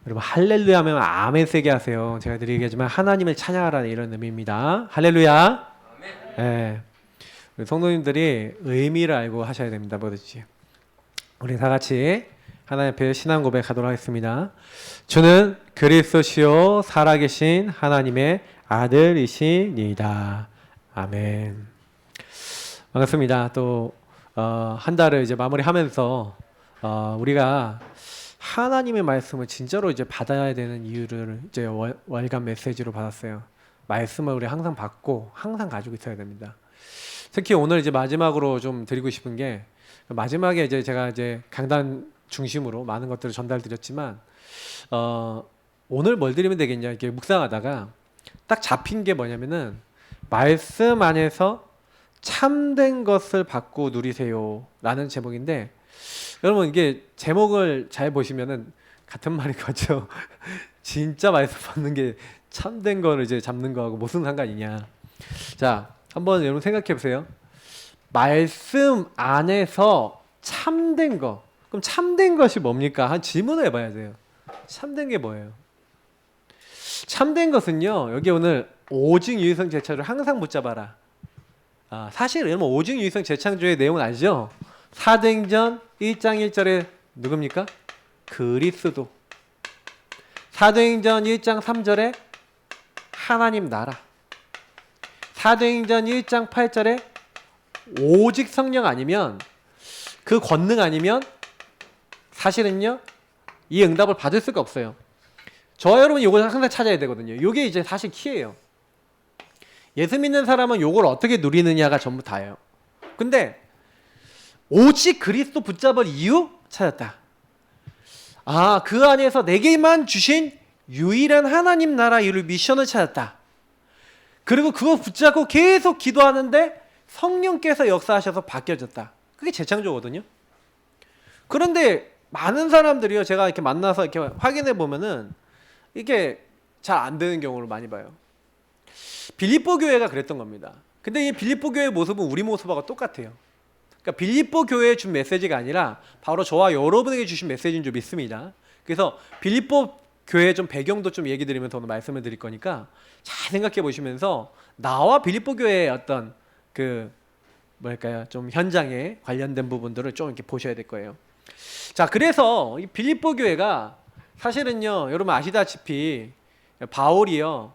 여러분 할렐루야 하면 아멘 세게 하세요. 제가 드리겠지만 하나님을 찬양하라는 이런 의미입니다. 할렐루야. 네. 우리 성도님들이 의미를 알고 하셔야 됩니다. 뭐든지. 우리 다 같이 하나님 앞에 신앙 고백하도록 하겠습니다. 주는 그리스도시요 살아계신 하나님의 아들이시니이다. 아멘. 반갑습니다. 또 한 달을 이제 마무리하면서 우리가 하나님의 말씀을 진짜로 이제 받아야 되는 이유를 이제 월간 메시지로 받았어요. 말씀을 우리 항상 받고 항상 가지고 있어야 됩니다. 특히 오늘 이제 마지막으로 좀 드리고 싶은 게, 마지막에 이제 제가 이제 강단 중심으로 많은 것들을 전달드렸지만 오늘 뭘 드리면 되겠냐 이렇게 묵상하다가 딱 잡힌 게 뭐냐면은 말씀 안에서 참된 것을 받고 누리세요 라는 제목인데, 여러분 이게 제목을 잘 보시면은 같은 말인 거죠. 진짜 말씀 받는 게 참된 거를 이제 잡는 거하고 무슨 상관이냐. 자, 한번 여러분 생각해 보세요. 말씀 안에서 참된 거. 그럼 참된 것이 뭡니까? 한 질문을 해봐야 돼요. 참된 게 뭐예요? 참된 것은요, 여기 오늘 오직 유일성 제창조를 항상 붙잡아라. 사실 여러분 오직 유일성 제창조의 내용은 알죠? 사도행전 1장 1절에 누굽니까? 그리스도. 사도행전 1장 3절에 하나님 나라. 사도행전 1장 8절에 오직 성령 아니면, 그 권능 아니면 사실은요 이 응답을 받을 수가 없어요. 저와 여러분이 이걸 항상 찾아야 되거든요. 이게 이제 사실 키예요. 예수 믿는 사람은 이걸 어떻게 누리느냐가 전부 다예요. 근데 오직 그리스도 붙잡을 이유 찾았다. 그 안에서 내게만 주신 유일한 하나님 나라 이룰 미션을 찾았다. 그리고 그거 붙잡고 계속 기도하는데 성령께서 역사하셔서 바뀌어졌다. 그게 재창조거든요. 그런데 많은 사람들이요, 제가 이렇게 만나서 이렇게 확인해 보면은 이게 잘 안 되는 경우를 많이 봐요. 빌립보 교회가 그랬던 겁니다. 근데 이 빌립보 교회의 모습은 우리 모습하고 똑같아요. 그러니까 빌립보 교회에 준 메시지가 아니라 바로 저와 여러분에게 주신 메시지인 줄 믿습니다. 그래서 빌립보 교회의 좀 배경도 좀 얘기 드리면서 오늘 말씀을 드릴 거니까 잘 생각해 보시면서 나와 빌립보 교회의 어떤 그 뭐랄까요, 좀 현장에 관련된 부분들을 좀 이렇게 보셔야 될 거예요. 자, 그래서 이 빌립보 교회가 사실은요, 여러분 아시다시피 바울이요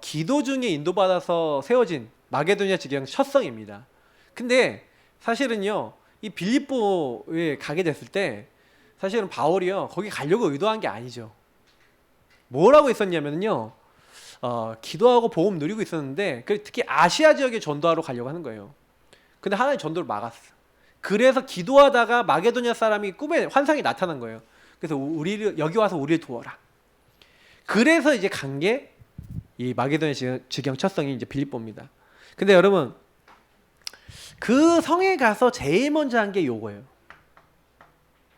기도 중에 인도받아서 세워진 마게도냐 지경 첫 성입니다. 근데 사실은요 이 빌립보에 가게 됐을 때 사실은 바울이요 거기 가려고 의도한 게 아니죠. 뭐라고 했었냐면요, 기도하고 복음 누리고 있었는데 특히 아시아 지역에 전도하러 가려고 하는 거예요. 근데 하나님 전도를 막았어. 그래서 기도하다가 마게도냐 사람이 꿈에 환상이 나타난 거예요. 그래서 우리를 여기 와서 우리를 도와라. 그래서 이제 간 게 이 마게도냐 지경 첫 성이 이제 빌립보입니다. 근데 여러분 그 성에 가서 제일 먼저 한 게 요거예요.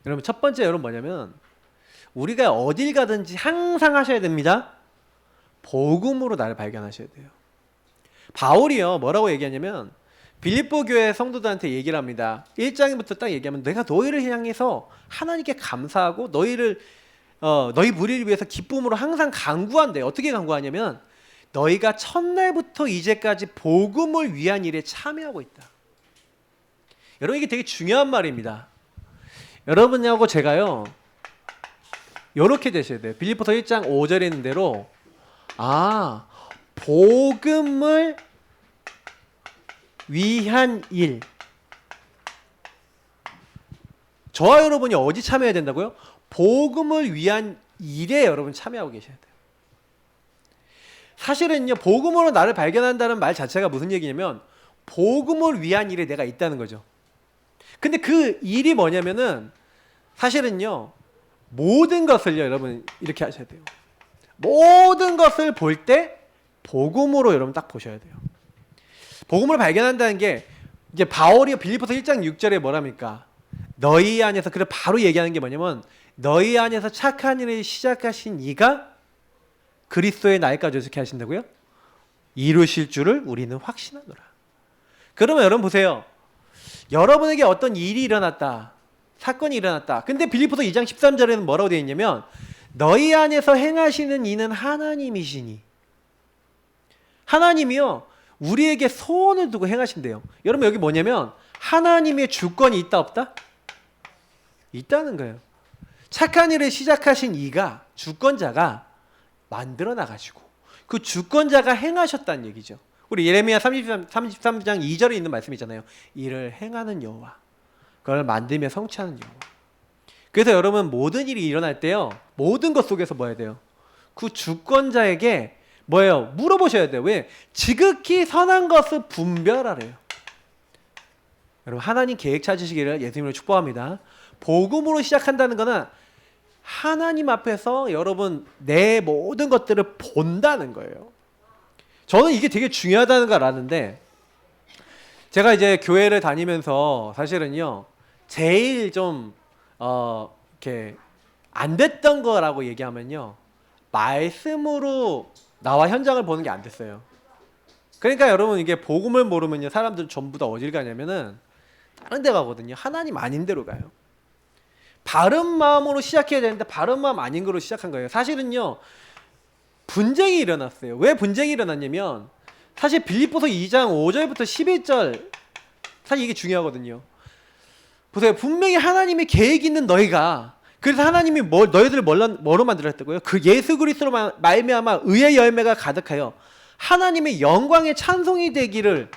여러분 첫 번째 여러분 뭐냐면, 우리가 어딜 가든지 항상 하셔야 됩니다. 복음으로 나를 발견하셔야 돼요. 바울이요 뭐라고 얘기하냐면, 빌립보 교회 성도들한테 얘기를 합니다. 1장부터 딱 얘기하면, 내가 너희를 향해서 하나님께 감사하고 너희 무리를 위해서 기쁨으로 항상 간구한대. 어떻게 간구하냐면, 너희가 첫날부터 이제까지 복음을 위한 일에 참여하고 있다. 여러분 이게 되게 중요한 말입니다. 여러분하고 제가요 이렇게 되셔야 돼요. 빌립보서 1장 5절에 있는 대로 복음을 위한 일. 저와 여러분이 어디 참여해야 된다고요? 복음을 위한 일에 여러분 참여하고 계셔야 돼요. 사실은요 복음으로 나를 발견한다는 말 자체가 무슨 얘기냐면, 복음을 위한 일에 내가 있다는 거죠. 근데 그 일이 뭐냐면은 사실은요 모든 것을요 여러분 이렇게 하셔야 돼요. 모든 것을 볼 때 복음으로 여러분 딱 보셔야 돼요. 복음을 발견한다는 게, 이제 바울이 빌립보서 1장 6절에 뭐랍니까? 너희 안에서, 그래 바로 얘기하는 게 뭐냐면, 너희 안에서 착한 일을 시작하신 이가 그리스도의 날까지 어떻게 하신다고요? 이루실 줄을 우리는 확신하노라. 그러면 여러분 보세요. 여러분에게 어떤 일이 일어났다, 사건이 일어났다. 근데 빌립보서 2장 13절에는 뭐라고 되어 있냐면, 너희 안에서 행하시는 이는 하나님이시니. 하나님이요 우리에게 소원을 두고 행하신대요. 여러분 여기 뭐냐면 하나님의 주권이 있다 없다? 있다는 거예요. 착한 일을 시작하신 이가 주권자가 만들어 나가시고 그 주권자가 행하셨다는 얘기죠. 우리 예레미야 33장 2절에 있는 말씀이 있잖아요. 이를 행하는 여호와, 그걸 만들며 성취하는 여호와. 그래서 여러분 모든 일이 일어날 때요 모든 것 속에서 뭐 해야 돼요? 그 주권자에게 뭐예요? 물어보셔야 돼요. 왜? 지극히 선한 것을 분별하래요. 여러분 하나님 계획 찾으시기를 예수님으로 축복합니다. 복음으로 시작한다는 거는 하나님 앞에서 여러분 내 모든 것들을 본다는 거예요. 저는 이게 되게 중요하다는 걸 아는데 제가 이제 교회를 다니면서 사실은요 제일 좀 이렇게 안 됐던 거라고 얘기하면요 말씀으로 나와 현장을 보는 게 안 됐어요. 그러니까 여러분 이게 복음을 모르면요 사람들 전부 다 어딜 가냐면은 다른 데 가거든요. 하나님 아닌 데로 가요. 바른 마음으로 시작해야 되는데 바른 마음 아닌 거로 시작한 거예요. 사실은요 분쟁이 일어났어요. 왜 분쟁이 일어났냐면 사실 빌립보서 2장 5절부터 11절 사실 이게 중요하거든요. 보세요. 분명히 하나님의 계획이 있는 너희가 그래서 하나님이 너희들을 뭐로 만들었다고요? 그 예수 그리스도로 말미암아 의의 열매가 가득하여 하나님의 영광의 찬송이 되기를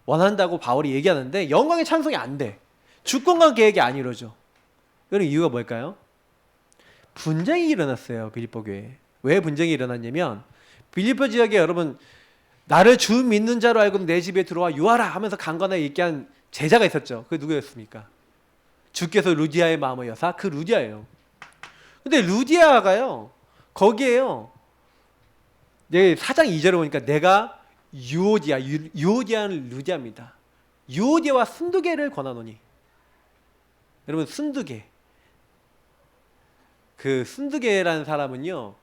원한다고 바울이 얘기하는데 영광의 찬송이 안 돼. 주권과 계획이 안 이루어져. 그런 이유가 뭘까요? 분쟁이 일어났어요. 빌립보 교회에. 왜 분쟁이 일어났냐면 빌립보 지역에 여러분 나를 주 믿는 자로 알고 내 집에 들어와 유하라 하면서 강건하게 얘기한 제자가 있었죠. 그게 누구였습니까? 주께서 루디아의 마음을 여사 그 루디아예요. 근데 루디아가요 거기에요 내 4장 2절에 보니까 내가 유오디아는 루디아입니다. 유오디아와 순두개를 권하노니. 여러분 순두개 그 순두개라는 사람은요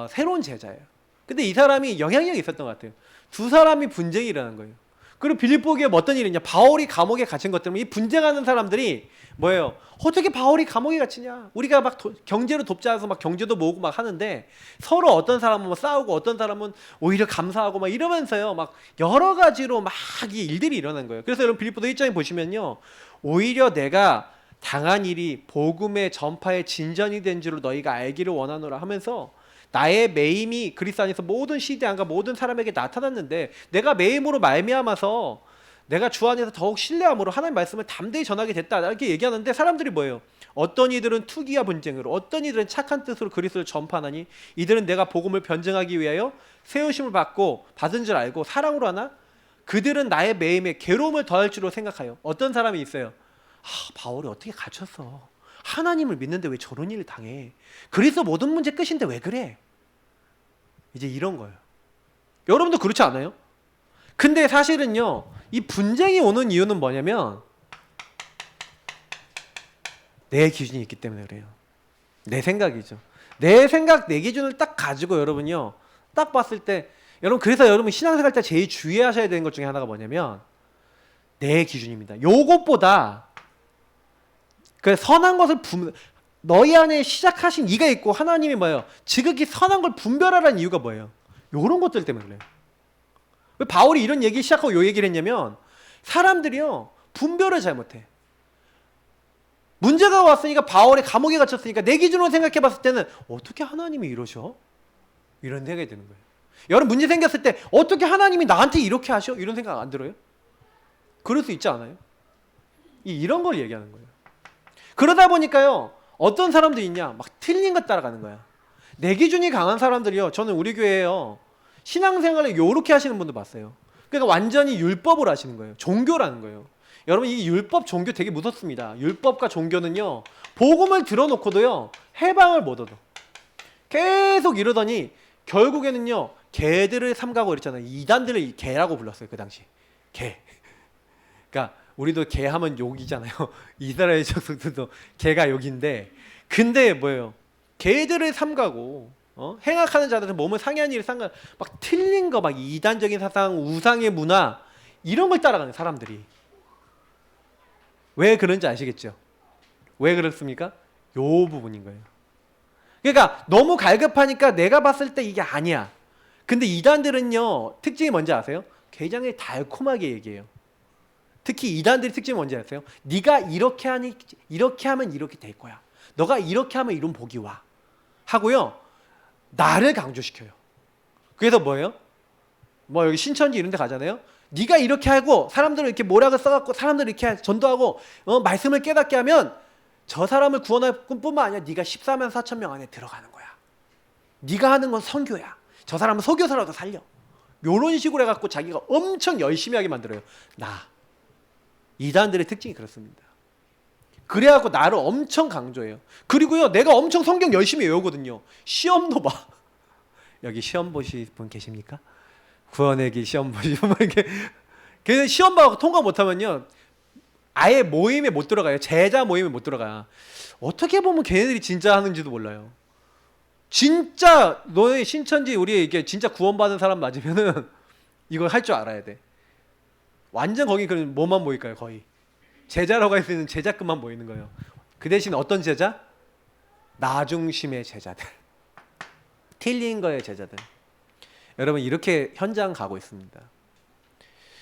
새로운 제자예요. 근데 이 사람이 영향력이 있었던 것 같아요. 두 사람이 분쟁이 일어난 거예요. 그리고 빌립보에 어떤 일이 있냐? 바울이 감옥에 갇힌 것 때문에 이 분쟁하는 사람들이 뭐예요? 어떻게 바울이 감옥에 갇히냐? 우리가 막 경제로 돕지 않아서 막 경제도 모으고 막 하는데 서로 어떤 사람은 뭐 싸우고 어떤 사람은 오히려 감사하고 막 이러면서요 막 여러 가지로 막 이 일들이 일어난 거예요. 그래서 여러분 빌립보서 1장에 보시면요 오히려 내가 당한 일이 복음의 전파의 진전이 된 줄을 너희가 알기를 원하노라 하면서 나의 매임이 그리스도 안에서 모든 시대안과 모든 사람에게 나타났는데 내가 매임으로 말미암아서 내가 주 안에서 더욱 신뢰함으로 하나님의 말씀을 담대히 전하게 됐다 이렇게 얘기하는데 사람들이 뭐예요? 어떤 이들은 투기와 분쟁으로 어떤 이들은 착한 뜻으로 그리스도를 전파하나니 이들은 내가 복음을 변증하기 위하여 세우심을 받고 받은 줄 알고 사랑으로 하나? 그들은 나의 매임에 괴로움을 더할 줄로 생각하여. 어떤 사람이 있어요? 바울이 어떻게 갇혔어? 하나님을 믿는데 왜 저런 일을 당해? 그리스도 모든 문제 끝인데 왜 그래? 이제 이런 거예요. 여러분도 그렇지 않아요? 근데 사실은요 이 분쟁이 오는 이유는 뭐냐면 내 기준이 있기 때문에 그래요. 내 생각이죠. 내 생각, 내 기준을 딱 가지고 여러분요 딱 봤을 때 여러분 그래서 여러분 신앙생활 때 제일 주의하셔야 되는 것 중에 하나가 뭐냐면 내 기준입니다. 요것보다 그 선한 것을 너희 안에 시작하신 이가 있고 하나님이 뭐예요? 지극히 선한 걸 분별하라는 이유가 뭐예요? 요런 것들 때문에 그래요. 왜 바울이 이런 얘기 시작하고 요 얘기를 했냐면 사람들이요 분별을 잘 못해. 문제가 왔으니까 바울이 감옥에 갇혔으니까 내 기준으로 생각해 봤을 때는 어떻게 하나님이 이러셔? 이런 생각이 드는 거예요. 여러분 문제 생겼을 때 어떻게 하나님이 나한테 이렇게 하셔? 이런 생각 안 들어요? 그럴 수 있지 않아요? 이런 걸 얘기하는 거예요. 그러다 보니까요 어떤 사람도 있냐 막 틀린 것 따라가는 거야. 내 기준이 강한 사람들이요 저는 우리 교회에요 신앙생활을 요렇게 하시는 분들 봤어요. 그러니까 완전히 율법을 하시는 거예요. 종교라는 거예요. 여러분 이 율법 종교 되게 무섭습니다. 율법과 종교는요 복음을 들어놓고도요 해방을 못 얻어. 계속 이러더니 결국에는요 개들을 삼가고 이랬잖아요. 이단들을 개라고 불렀어요. 그 당시 개. 그러니까 우리도 개 하면 욕이잖아요. 이스라엘 족속들도 개가 욕인데 근데 뭐예요? 개들을 삼가고 행악하는 자들은 몸을 상해하는 일을 삼가 막 틀린 거 막 이단적인 사상, 우상의 문화 이런 걸 따라가는 사람들이 왜 그런지 아시겠죠? 왜 그렇습니까? 요 부분인 거예요. 그러니까 너무 갈급하니까 내가 봤을 때 이게 아니야. 근데 이단들은요, 특징이 뭔지 아세요? 굉장히 달콤하게 얘기해요. 특히 이단들의 특징이 뭔지 아세요? 네가 이렇게 하니 이렇게 하면 이렇게 될 거야. 너가 이렇게 하면 이런 복이 와. 하고요. 나를 강조시켜요. 그래서 뭐예요? 뭐 여기 신천지 이런 데 가잖아요. 네가 이렇게 하고 사람들을 이렇게 모략을 써갖고 사람들을 이렇게 전도하고 말씀을 깨닫게 하면 저 사람을 구원할 뿐만 아니라 네가 14만 4천 명 안에 들어가는 거야. 네가 하는 건 선교야. 저 사람은 속여서라도 살려. 이런 식으로 해갖고 자기가 엄청 열심히 하게 만들어요. 이단들의 특징이 그렇습니다. 그래갖고 나를 엄청 강조해요. 그리고요, 내가 엄청 성경 열심히 외우거든요. 시험도 봐. 여기 시험 보실 분 계십니까? 구원의 길 시험 보시면 이렇게 그래서 시험 봐서 통과 못하면요, 아예 모임에 못 들어가요. 제자 모임에 못 들어가. 어떻게 보면 걔네들이 진짜 하는지도 몰라요. 진짜 너의 신천지 우리 이게 진짜 구원받은 사람 맞으면은 이걸 할 줄 알아야 돼. 완전 거기 그럼 뭐만 모일까요? 거의 제자라고 할 수 있는 제자급만 모이는 거예요. 그 대신 어떤 제자? 나 중심의 제자들, 틀린 거의 제자들. 여러분 이렇게 현장 가고 있습니다.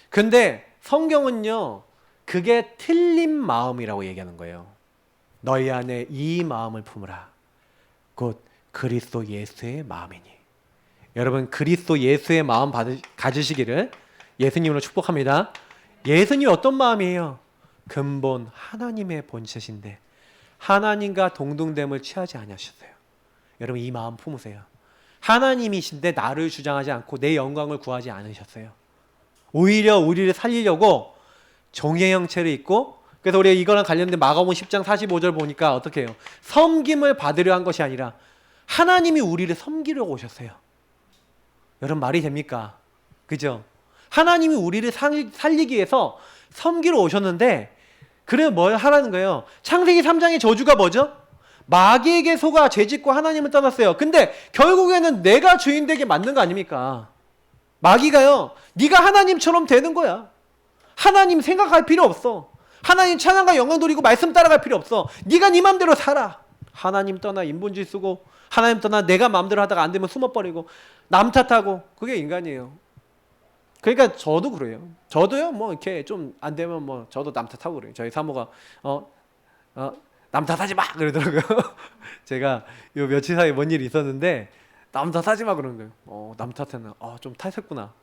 근데 성경은요, 그게 틀린 마음이라고 얘기하는 거예요. 너희 안에 이 마음을 품으라. 곧 그리스도 예수의 마음이니. 여러분 그리스도 예수의 마음 가지시기를 예수님으로 축복합니다. 예수님이 어떤 마음이에요? 근본 하나님의 본체신데 하나님과 동등됨을 취하지 아니하셨어요. 여러분 이 마음 품으세요. 하나님이신데 나를 주장하지 않고 내 영광을 구하지 않으셨어요. 오히려 우리를 살리려고 종의 형체를 입고, 그래서 우리가 이거랑 관련된 마가복음 10장 45절 보니까 어떻게 해요? 섬김을 받으려 한 것이 아니라 하나님이 우리를 섬기려고 오셨어요. 여러분 말이 됩니까? 그죠? 하나님이 우리를 살리기 위해서 섬기러 오셨는데, 그래 뭘 하라는 거예요? 창세기 3장의 저주가 뭐죠? 마귀에게 속아 죄짓고 하나님을 떠났어요. 근데 결국에는 내가 주인 되게 맞는 거 아닙니까? 마귀가요, 네가 하나님처럼 되는 거야. 하나님 생각할 필요 없어. 하나님 찬양과 영광 돌리고 말씀 따라갈 필요 없어. 네가 네 맘대로 살아. 하나님 떠나 인본주의 쓰고, 하나님 떠나 내가 마음대로 하다가 안 되면 숨어버리고 남 탓하고, 그게 인간이에요. 그러니까 저도 그래요. 저도요, 뭐 이렇게 좀 안 되면 뭐 저도 남 탓하고 그래요. 저희 사모가 남 탓하지 마 그러더라고요. 제가 요 며칠 사이에 뭔 일이 있었는데 남 탓하지 마 그러는 거예요. 남 탓했나? 좀 탓했구나.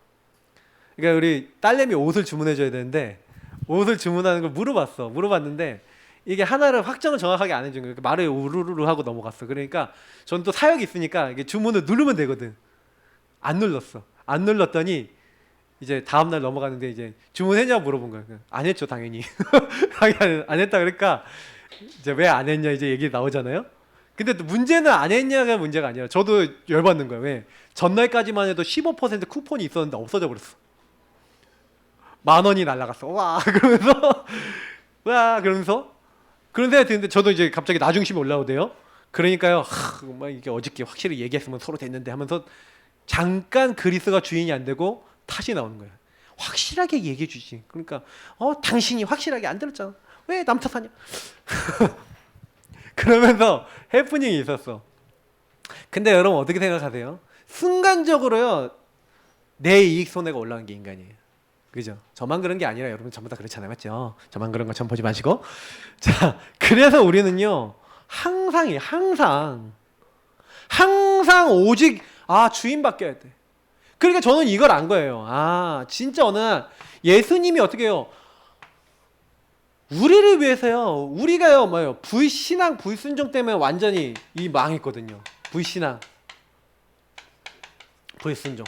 그러니까 우리 딸내미 옷을 주문해 줘야 되는데 옷을 주문하는 걸 물어봤는데 이게 하나를 확정을 정확하게 안 해준 거예요. 말을 우르르 하고 넘어갔어. 그러니까 저는 또 사역이 있으니까 이게 주문을 누르면 되거든. 안 눌렀어. 안 눌렀더니 이제 다음날 넘어가는데 이제 주문했냐고 물어본 거예요. 안 했죠, 당연히. 당연히 안 했다. 그러니까 이제 왜 안 했냐 이제 얘기 나오잖아요. 근데 또 문제는 안 했냐가 문제가 아니라 저도 열받는 거예요. 왜? 전날까지만 해도 15% 쿠폰이 있었는데 없어져 버렸어. 10,000원이 날라갔어. 와 그러면서 그런 생각이 드는데 저도 이제 갑자기 나중심이 올라오대요. 그러니까요, 막 이게 어저께 확실히 얘기했으면 서로 됐는데 하면서 잠깐 그리스가 주인이 안 되고 탓이 나오는 거예요. 확실하게 얘기해 주지. 그러니까 당신이 확실하게 안 들었잖아. 왜 남 탓하냐? 그러면서 해프닝이 있었어. 근데 여러분 어떻게 생각하세요? 순간적으로요, 내 이익 손해가 올라간 게 인간이에요. 그죠? 저만 그런 게 아니라 여러분 전부 다 그렇잖아요. 맞죠? 저만 그런 거 전 보지 마시고. 자, 그래서 우리는요, 항상 오직 주인 바뀌어야 돼. 그러니까 저는 이걸 안 거예요. 진짜 어느 날 예수님이 어떻게 해요? 우리를 위해서요. 우리가요, 불신앙, 불순종 때문에 완전히 망했거든요. 불신앙, 불순종.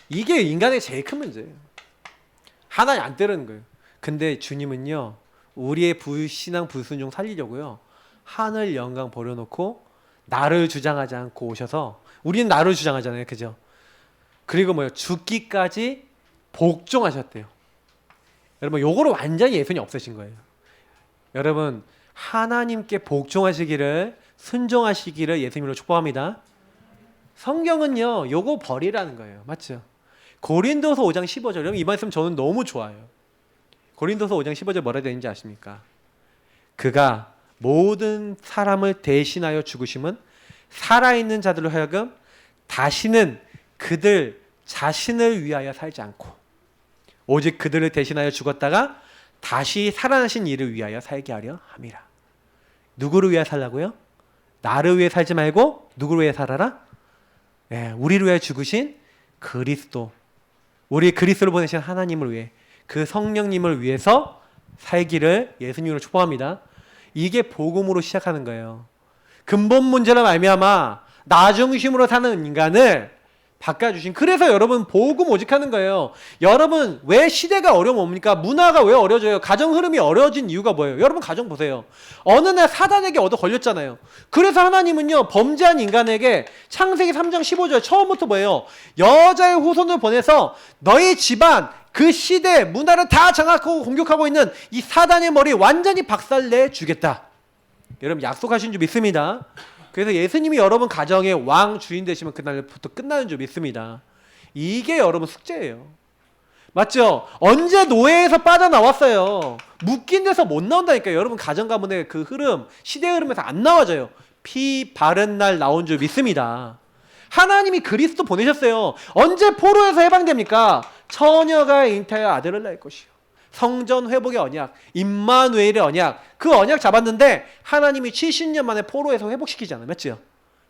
이게 인간의 제일 큰 문제예요. 하나님 안 때리는 거예요. 근데 주님은요, 우리의 불신앙, 불순종 살리려고요, 하늘 영광 버려놓고 나를 주장하지 않고 오셔서, 우리는 나를 주장하잖아요. 그죠? 그리고 죽기까지 복종하셨대요. 여러분 요거로 완전히 예수님이 없으신 거예요. 여러분 하나님께 복종하시기를, 순종하시기를 예수님으로 축복합니다. 성경은요 요거 버리라는 거예요. 맞죠? 고린도서 5장 15절, 여러분 이 말씀 저는 너무 좋아요. 고린도서 5장 15절 뭐라 되는지 아십니까? 그가 모든 사람을 대신하여 죽으심은 살아있는 자들로 하여금 다시는 그들 자신을 위하여 살지 않고 오직 그들을 대신하여 죽었다가 다시 살아나신 이를 위하여 살게 하려 함이라. 누구를 위하여 살라고요? 나를 위해 살지 말고 누구를 위해 살아라? 우리를 위해 죽으신 그리스도, 우리 그리스도를 보내신 하나님을 위해, 그 성령님을 위해서 살기를 예수님으로 축복합니다. 이게 복음으로 시작하는 거예요. 근본 문제로 말미암아 나 중심으로 사는 인간을 바꿔주신, 그래서 여러분 복음 오직하는 거예요. 여러분 왜 시대가 어려우면 뭡니까? 문화가 왜 어려져요? 가정 흐름이 어려워진 이유가 뭐예요? 여러분 가정 보세요. 어느 날 사단에게 얻어 걸렸잖아요. 그래서 하나님은요 범죄한 인간에게 창세기 3장 15절 처음부터 뭐예요? 여자의 후손을 보내서 너희 집안 그 시대 문화를 다 장악하고 공격하고 있는 이 사단의 머리 완전히 박살내 주겠다. 여러분 약속하신 줄 믿습니다. 그래서 예수님이 여러분 가정의 왕 주인 되시면 그날부터 끝나는 줄 믿습니다. 이게 여러분 숙제예요. 맞죠? 언제 노예에서 빠져나왔어요. 묶인 데서 못 나온다니까요. 여러분 가정 가문의 그 흐름, 시대 흐름에서 안 나와져요. 피 바른 날 나온 줄 믿습니다. 하나님이 그리스도 보내셨어요. 언제 포로에서 해방됩니까? 처녀가 잉태하여 아들을 낳을 것이요. 성전 회복의 언약, 임마누엘의 언약, 그 언약 잡았는데 하나님이 70년 만에 포로에서 회복시키잖아요. 맞죠?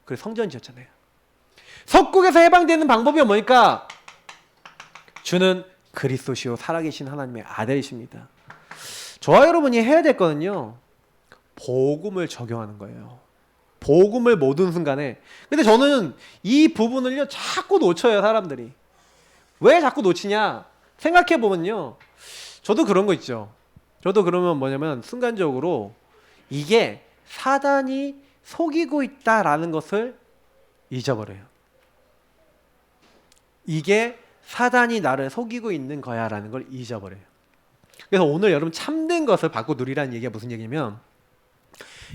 그래서 성전 지었잖아요. 석국에서 해방되는 방법이 뭐니까? 주는 그리스도시요 살아계신 하나님의 아들이십니다. 저와 여러분이 해야 될 거는요, 복음을 적용하는 거예요. 복음을 모든 순간에. 근데 저는 이 부분을요 자꾸 놓쳐요. 사람들이 왜 자꾸 놓치냐 생각해 보면요, 저도 그런 거 있죠. 저도 그러면 뭐냐면 순간적으로 이게 사단이 속이고 있다라는 것을 잊어버려요. 이게 사단이 나를 속이고 있는 거야 라는 걸 잊어버려요. 그래서 오늘 여러분 참된 것을 받고 누리라는 얘기가 무슨 얘기냐면,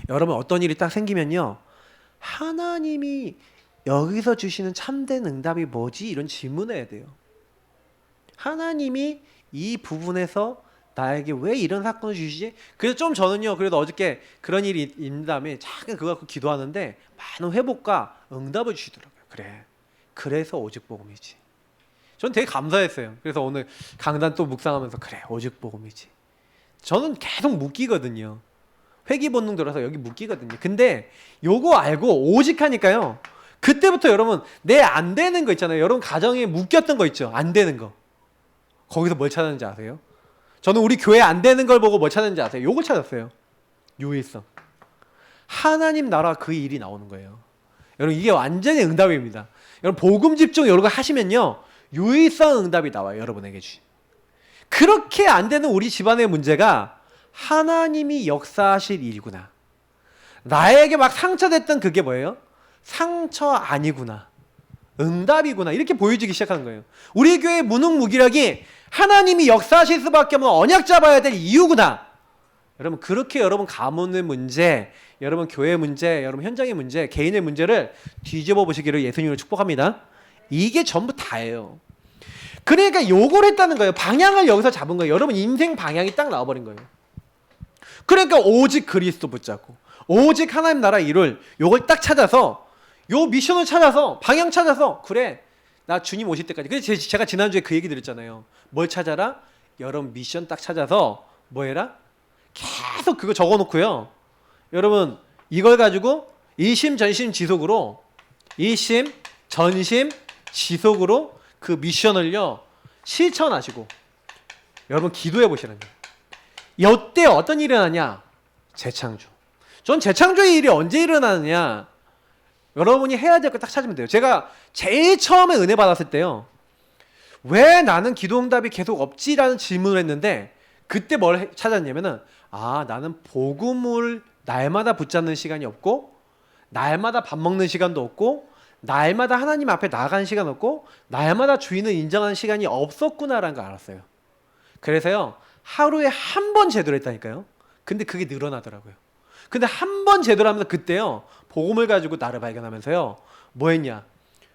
여러분 어떤 일이 딱 생기면요, 하나님이 여기서 주시는 참된 응답이 뭐지? 이런 질문을 해야 돼요. 하나님이 이 부분에서 나에게 왜 이런 사건을 주시지? 그래서 좀 저는요, 그래도 어저께 그런 일이 있는 다음에 잠깐 그거 갖고 기도하는데 많은 회복과 응답을 주시더라고요. 그래, 그래서 오직 복음이지. 전 되게 감사했어요. 그래서 오늘 강단 또 묵상하면서 그래, 오직 복음이지. 저는 계속 묶이거든요. 회귀 본능 들어서 여기 묶이거든요. 근데 요거 알고 오직 하니까요, 그때부터 여러분 내 안 되는 거 있잖아요. 여러분 가정에 묶였던 거 있죠. 안 되는 거. 거기서 뭘 찾았는지 아세요? 저는 우리 교회 안 되는 걸 보고 뭘 찾았는지 아세요? 요거 찾았어요. 유일성. 하나님 나라 그 일이 나오는 거예요. 여러분 이게 완전히 응답입니다. 여러분 복음 집중 여러 거 하시면요, 유일성 응답이 나와요. 여러분에게 주신. 그렇게 안 되는 우리 집안의 문제가 하나님이 역사하실 일이구나. 나에게 막 상처됐던 그게 뭐예요? 상처 아니구나. 응답이구나. 이렇게 보여지기 시작하는 거예요. 우리 교회의 무능무기력이 하나님이 역사하실 수밖에 없는 언약 잡아야 될 이유구나. 여러분 그렇게 여러분 가문의 문제, 여러분 교회의 문제, 여러분 현장의 문제, 개인의 문제를 뒤집어 보시기를 예수님으로 축복합니다. 이게 전부 다예요. 그러니까 요걸 했다는 거예요. 방향을 여기서 잡은 거예요. 여러분 인생 방향이 딱 나와버린 거예요. 그러니까 오직 그리스도 붙잡고 오직 하나님 나라 일을 요걸 딱 찾아서, 요 미션을 찾아서, 방향 찾아서, 그래 나 주님 오실 때까지. 그래서 제가 지난주에 그 얘기 드렸잖아요. 뭘 찾아라? 여러분 미션 딱 찾아서 뭐 해라? 계속 그거 적어놓고요, 여러분 이걸 가지고 일심전심지속으로 일심전심지속으로 그 미션을요 실천하시고 여러분 기도해 보시라는 거예요. 이때 어떤 일이 일어나냐? 재창조. 전 재창조의 일이 언제 일어나느냐? 여러분이 해야 될 거 딱 찾으면 돼요. 제가 제일 처음에 은혜 받았을 때요, 왜 나는 기도 응답이 계속 없지라는 질문을 했는데, 그때 뭘 찾았냐면은, 아, 나는 복음을 날마다 붙잡는 시간이 없고, 날마다 밥 먹는 시간도 없고, 날마다 하나님 앞에 나가는 시간 없고, 날마다 주인을 인정하는 시간이 없었구나라는 걸 알았어요. 그래서요, 하루에 한 번 제대로 했다니까요. 근데 그게 늘어나더라고요. 근데 한 번 제대로 하면서 그때요, 복음을 가지고 나를 발견하면서요, 뭐 했냐?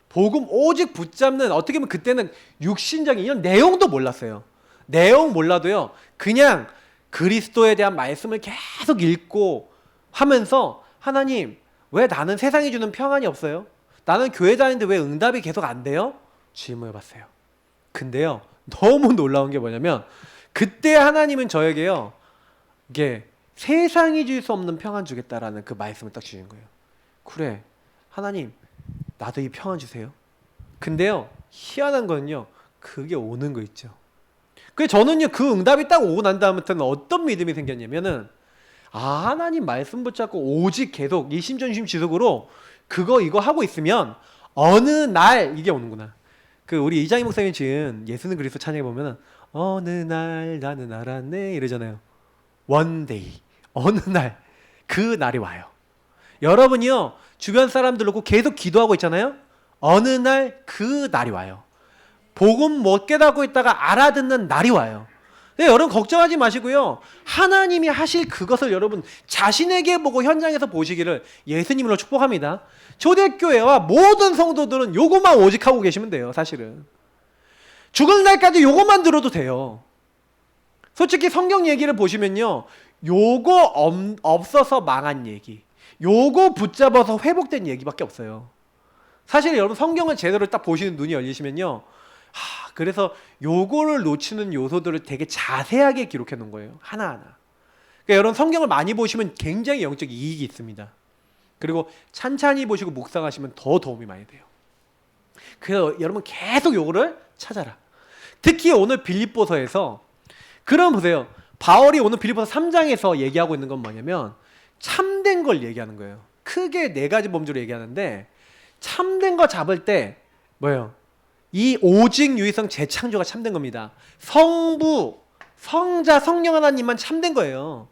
복음 오직 붙잡는, 어떻게 보면 그때는 육신적인 이런 내용도 몰랐어요. 내용 몰라도요, 그냥 그리스도에 대한 말씀을 계속 읽고 하면서 하나님 왜 나는 세상이 주는 평안이 없어요? 나는 교회 다니는데 왜 응답이 계속 안 돼요? 질문해봤어요. 근데요 너무 놀라운 게 뭐냐면 그때 하나님은 저에게요 이게 세상이 줄 수 없는 평안 주겠다라는 그 말씀을 딱 주신 거예요. 그래 하나님 나도 이 평안 주세요. 근데요 희한한 거는요 그게 오는 거 있죠. 그래서 저는요 그 응답이 딱 오고 난 다음부터는 어떤 믿음이 생겼냐면은 하나님 말씀 붙잡고 오직 계속 이심전심 지속으로 그거 이거 하고 있으면 어느 날 이게 오는구나. 그 우리 이장희 목사님 지은 예수는 그리스도 찬양에 보면은 어느 날 나는 알았네 이러잖아요. One day 어느 날 그 날이 와요. 여러분이요 주변 사람들 놓고 계속 기도하고 있잖아요. 어느 날 그 날이 와요. 복음 못 깨닫고 있다가 알아듣는 날이 와요. 네, 여러분 걱정하지 마시고요. 하나님이 하실 그것을 여러분 자신에게 보고 현장에서 보시기를 예수님으로 축복합니다. 초대교회와 모든 성도들은 요것만 오직 하고 계시면 돼요. 사실은 죽을 날까지 요것만 들어도 돼요. 솔직히 성경 얘기를 보시면요 요거 없어서 망한 얘기, 요거 붙잡아서 회복된 얘기밖에 없어요. 사실 여러분 성경을 제대로 딱 보시는 눈이 열리시면요 그래서 요거를 놓치는 요소들을 되게 자세하게 기록해 놓은 거예요. 하나하나. 그러니까 여러분 성경을 많이 보시면 굉장히 영적 이익이 있습니다. 그리고 찬찬히 보시고 묵상하시면 더 도움이 많이 돼요. 그래서 여러분 계속 요거를 찾아라. 특히 오늘 빌립보서에서 그럼 보세요. 바울이 오늘 빌립보서 3장에서 얘기하고 있는 건 뭐냐면 참된 걸 얘기하는 거예요. 크게 4가지 범주로 얘기하는데 참된 거 잡을 때 뭐예요? 이 오직 유일성 재창조가 참된 겁니다. 성부, 성자, 성령 하나님만 참된 거예요.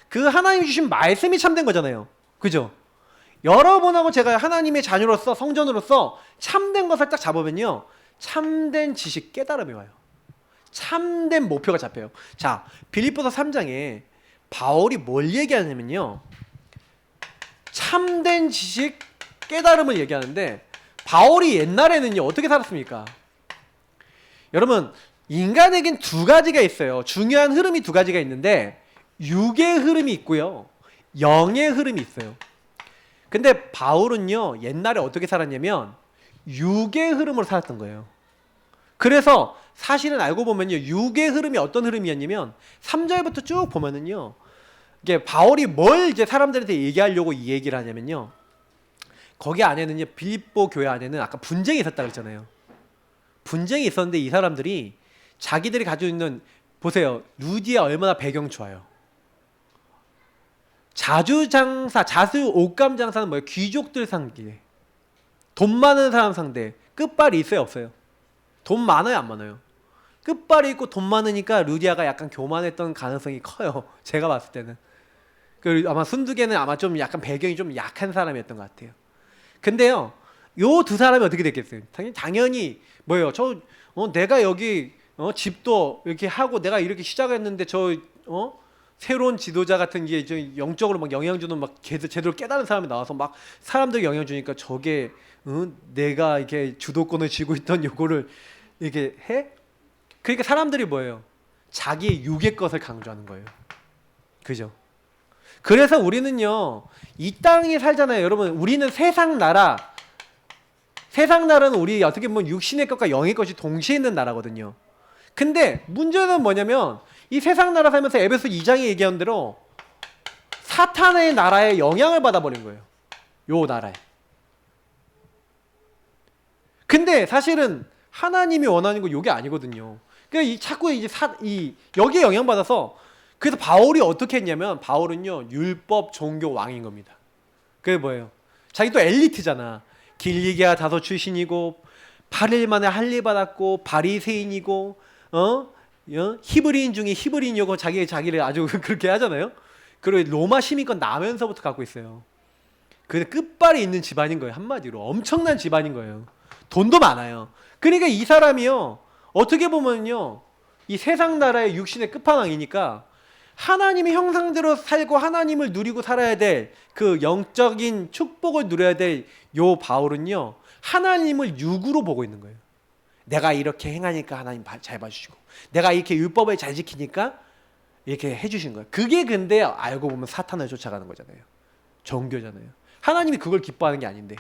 그 하나님 주신 말씀이 참된 거잖아요. 그죠? 여러분하고 제가 하나님의 자녀로서 성전으로서 참된 것을 딱 잡으면요 참된 지식 깨달음이 와요. 참된 목표가 잡혀요. 자, 빌립보서 3장에 바울이 뭘 얘기하냐면요 참된 지식 깨달음을 얘기하는데 바울이 옛날에는요 어떻게 살았습니까? 여러분 인간에겐 2가지가 있어요. 중요한 흐름이 2가지가 있는데 육의 흐름이 있고요 영의 흐름이 있어요. 근데 바울은요 옛날에 어떻게 살았냐면 육의 흐름으로 살았던 거예요. 그래서 사실은 알고 보면요 육의 흐름이 어떤 흐름이었냐면 3절부터 쭉 보면은요 이게 바울이 뭘 이제 사람들한테 얘기하려고 이 얘기를 하냐면요 거기 안에는요 빌립보 교회 안에는 아까 분쟁이 있었다 그랬잖아요. 분쟁이 있었는데 이 사람들이 자기들이 가지고 있는 보세요 루디아 얼마나 배경 좋아요. 자주장사 자수 옷감 장사는 뭐예요? 귀족들 상대, 돈 많은 사람 상대. 끝발이 있어요 없어요? 돈 많아요 안 많아요? 끝발이 있고 돈 많으니까 루디아가 약간 교만했던 가능성이 커요. 제가 봤을 때는 아마 순두개는 아마 좀 약간 배경이 좀 약한 사람이었던 것 같아요. 근데요 요 2사람이 어떻게 됐겠어요? 당연히 뭐예요? 내가 여기 집도 이렇게 하고 내가 이렇게 시작했는데 새로운 지도자 같은 게 영적으로 막 영향 주는 막 제대로 깨달은 사람이 나와서 막 사람들이 영향 주니까 저게 내가 이렇게 주도권을 쥐고 있던 요거를 이렇게 해? 그러니까 사람들이 뭐예요? 자기의 육의 것을 강조하는 거예요. 그죠? 그래서 우리는요 이 땅에 살잖아요. 여러분 우리는 세상 나라는 우리 어떻게 보면 육신의 것과 영의 것이 동시에 있는 나라거든요. 근데 문제는 뭐냐면 이 세상 나라 살면서 에베소 2장에 얘기한 대로 사탄의 나라에 영향을 받아버린 거예요. 요 나라에. 근데 사실은 하나님이 원하는 거 요게 아니거든요. 그러니까 자꾸 이제 여기에 영향받아서 그래서 바울이 어떻게 했냐면 바울은요 율법 종교 왕인 겁니다. 그게 뭐예요? 자기 또 엘리트잖아. 길리기아 다소 출신이고 8일 만에 할례 받았고 바리새인이고 히브리인 중에 히브리인이고 자기를 아주 그렇게 하잖아요. 그리고 로마 시민권 나면서부터 갖고 있어요. 그래서 끝발이 있는 집안인 거예요. 한마디로 엄청난 집안인 거예요. 돈도 많아요. 그러니까 이 사람이요 어떻게 보면요 이 세상 나라의 육신의 끝판왕이니까 하나님의 형상대로 살고 하나님을 누리고 살아야 될 그 영적인 축복을 누려야 될 요 바울은요 하나님을 육으로 보고 있는 거예요. 내가 이렇게 행하니까 하나님 잘 봐주시고 내가 이렇게 율법을 잘 지키니까 이렇게 해주신 거예요. 그게 근데 알고 보면 사탄을 쫓아가는 거잖아요. 종교잖아요. 하나님이 그걸 기뻐하는 게 아닌데.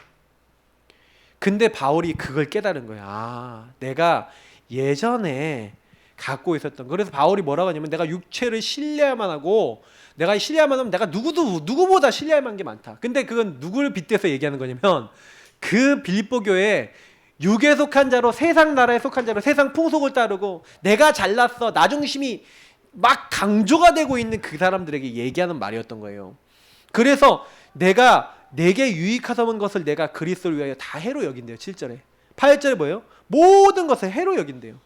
근데 바울이 그걸 깨달은 거야. 아, 내가 예전에 갖고 있었던. 그래서 바울이 뭐라고 하냐면 내가 육체를 신뢰야만 하고 내가 신뢰야만 하면 내가 누구보다 신뢰할 만한 게 많다. 근데 그건 누구를 빗대서 얘기하는 거냐면 그 빌립보 교회에 육에 속한 자로 세상 나라에 속한 자로 세상 풍속을 따르고 내가 잘났어 나 중심이 막 강조가 되고 있는 그 사람들에게 얘기하는 말이었던 거예요. 그래서 내게 유익하던 것을 내가 그리스도를 위하여 다 해로 여긴대요. 7절에 8절에 뭐예요? 모든 것을 해로 여긴대요.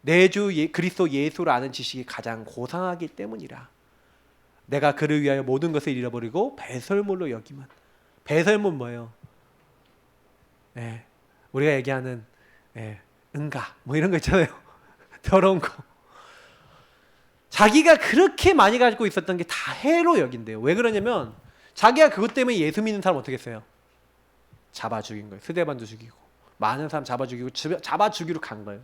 내 주 그리스도 예수를 아는 지식이 가장 고상하기 때문이라. 내가 그를 위하여 모든 것을 잃어버리고 배설물로 여기면. 배설물 뭐예요? 우리가 얘기하는 응가 뭐 이런 거 있잖아요. 더러운 거. 자기가 그렇게 많이 가지고 있었던 게 다 해로 여긴대요. 왜 그러냐면 자기가 그것 때문에 예수 믿는 사람 어떻게 했어요? 잡아 죽인 거예요. 스데반도 죽이고 많은 사람 잡아 죽이고 잡아 죽이러 간 거예요.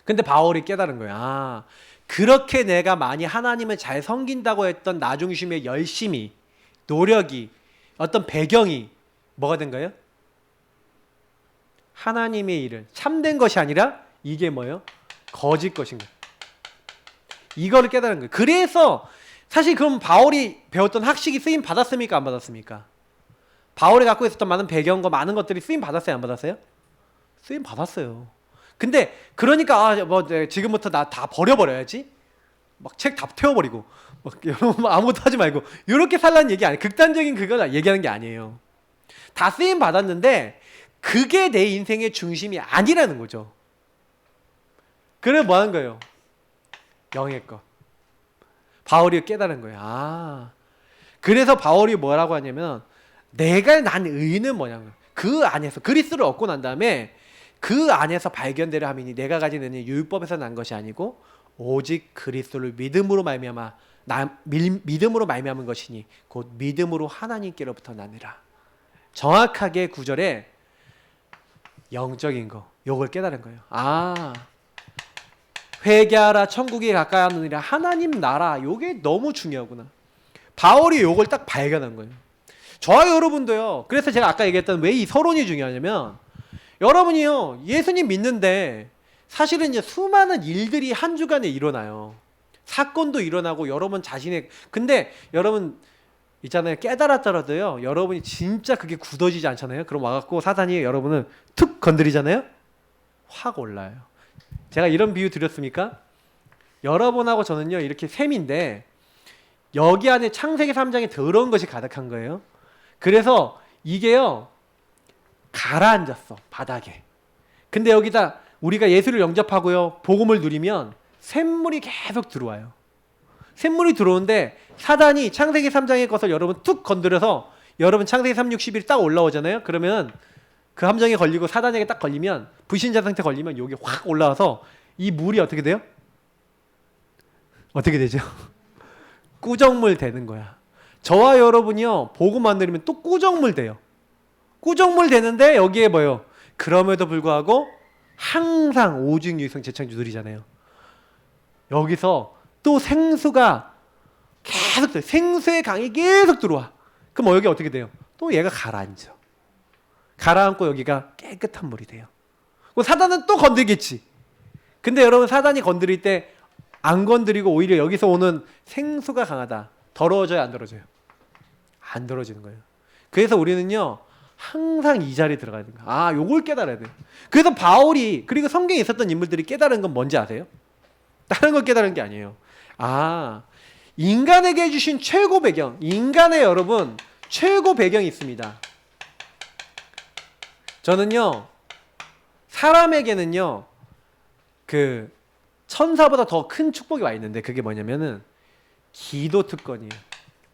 근데 바울이 깨달은 거예요. 아, 그렇게 내가 많이 하나님을 잘 섬긴다고 했던 나 중심의 열심이, 노력이, 어떤 배경이 뭐가 된 거예요? 하나님의 일을 참된 것이 아니라 이게 뭐예요? 거짓 것인 거예요. 이거를 깨달은 거예요. 그래서 사실 그럼 바울이 배웠던 학식이 쓰임 받았습니까? 안 받았습니까? 바울이 갖고 있었던 많은 배경과 많은 것들이 쓰임 받았어요? 안 받았어요? 쓰임 받았어요. 근데 그러니까 지금부터 나 다 버려버려야지. 막 책 다 태워버리고 막 아무것도 하지 말고 이렇게 살라는 얘기 아니에요. 극단적인 그걸 얘기하는 게 아니에요. 다 쓰임 받았는데 그게 내 인생의 중심이 아니라는 거죠. 그래 뭐 하는 거예요? 영의 것. 바울이 깨달은 거예요. 아, 그래서 바울이 뭐라고 하냐면 난 의는 뭐냐면 그 안에서 그리스도를 얻고 난 다음에 그 안에서 발견되려 함이니 내가 가진 의는 율법에서 난 것이 아니고 오직 그리스도를 믿음으로 말미암은 것이니 곧 믿음으로 하나님께로부터 나느라. 정확하게 9절에 영적인 거 요걸 깨달은 거예요. 아, 회개하라 천국이 가까이 하느니라. 하나님 나라 요게 너무 중요하구나. 바울이 요걸 딱 발견한 거예요. 저와 여러분도요. 그래서 제가 아까 얘기했던 왜 이 서론이 중요하냐면 여러분이요 예수님 믿는데 사실은 이제 수많은 일들이 한 주간에 일어나요. 사건도 일어나고 여러분 자신의 근데 여러분 있잖아요. 깨달았더라도요 여러분이 진짜 그게 굳어지지 않잖아요. 그럼 와갖고 사단이 여러분을 툭 건드리잖아요. 확 올라요. 제가 이런 비유 드렸습니까? 여러분하고 저는요 이렇게 샘인데 여기 안에 창세기 3장에 더러운 것이 가득한 거예요. 그래서 이게요 가라앉았어 바닥에. 근데 여기다 우리가 예수를 영접하고요 복음을 누리면 샘물이 계속 들어와요. 샘물이 들어오는데 사단이 창세기 3장의 것을 여러분 툭 건드려서 여러분 창세기 3, 6, 11이 딱 올라오잖아요. 그러면 그 함정에 걸리고 사단에게 딱 걸리면 불신자 상태 걸리면 여기 확 올라와서 이 물이 어떻게 돼요? 어떻게 되죠? 꾸정물 되는 거야. 저와 여러분이요 복음 안 들으면 또 꾸정물 돼요. 꾸정물 되는데 여기에 뭐예요? 그럼에도 불구하고 항상 오직 유익성 재창조 누리잖아요. 여기서 또 생수가 계속 돼. 생수의 강이 계속 들어와. 그럼 여기 어떻게 돼요? 또 얘가 가라앉아. 가라앉고 여기가 깨끗한 물이 돼요. 그럼 사단은 또 건들겠지. 근데 여러분 사단이 건드릴 때 안 건드리고 오히려 여기서 오는 생수가 강하다. 더러워져요? 안 더러워져요? 안 더러워지는 거예요. 그래서 우리는요 항상 이 자리에 들어가야 됩니다. 아, 요걸 깨달아야 돼요. 그래서 바울이 그리고 성경에 있었던 인물들이 깨달은 건 뭔지 아세요? 다른 걸 깨달은 게 아니에요. 아, 인간에게 주신 최고 배경, 인간의 여러분 최고 배경이 있습니다. 저는요 사람에게는요 그 천사보다 더 큰 축복이 와 있는데 그게 뭐냐면은 기도 특권이에요.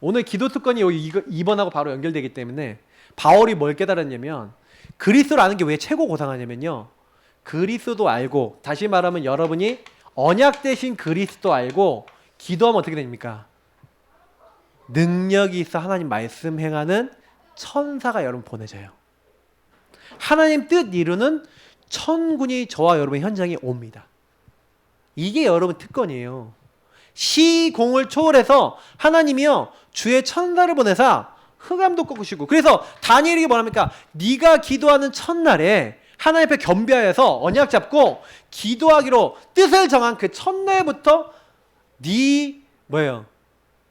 오늘 기도 특권이 여기 2번하고 바로 연결되기 때문에 바울이 뭘 깨달았냐면 그리스도를 아는 게 왜 최고 고상하냐면요 그리스도 알고 다시 말하면 여러분이 언약 대신 그리스도 알고 기도하면 어떻게 됩니까? 능력이 있어 하나님 말씀 행하는 천사가 여러분 보내져요. 하나님 뜻 이루는 천군이 저와 여러분 현장에 옵니다. 이게 여러분 특권이에요. 시공을 초월해서 하나님이요 주의 천사를 보내사 흑암도 꺾으시고. 그래서 다니엘이 뭐랍니까? 네가 기도하는 첫날에 하나님 앞에 겸비하여서 언약 잡고 기도하기로 뜻을 정한 그 첫날부터 네 뭐예요?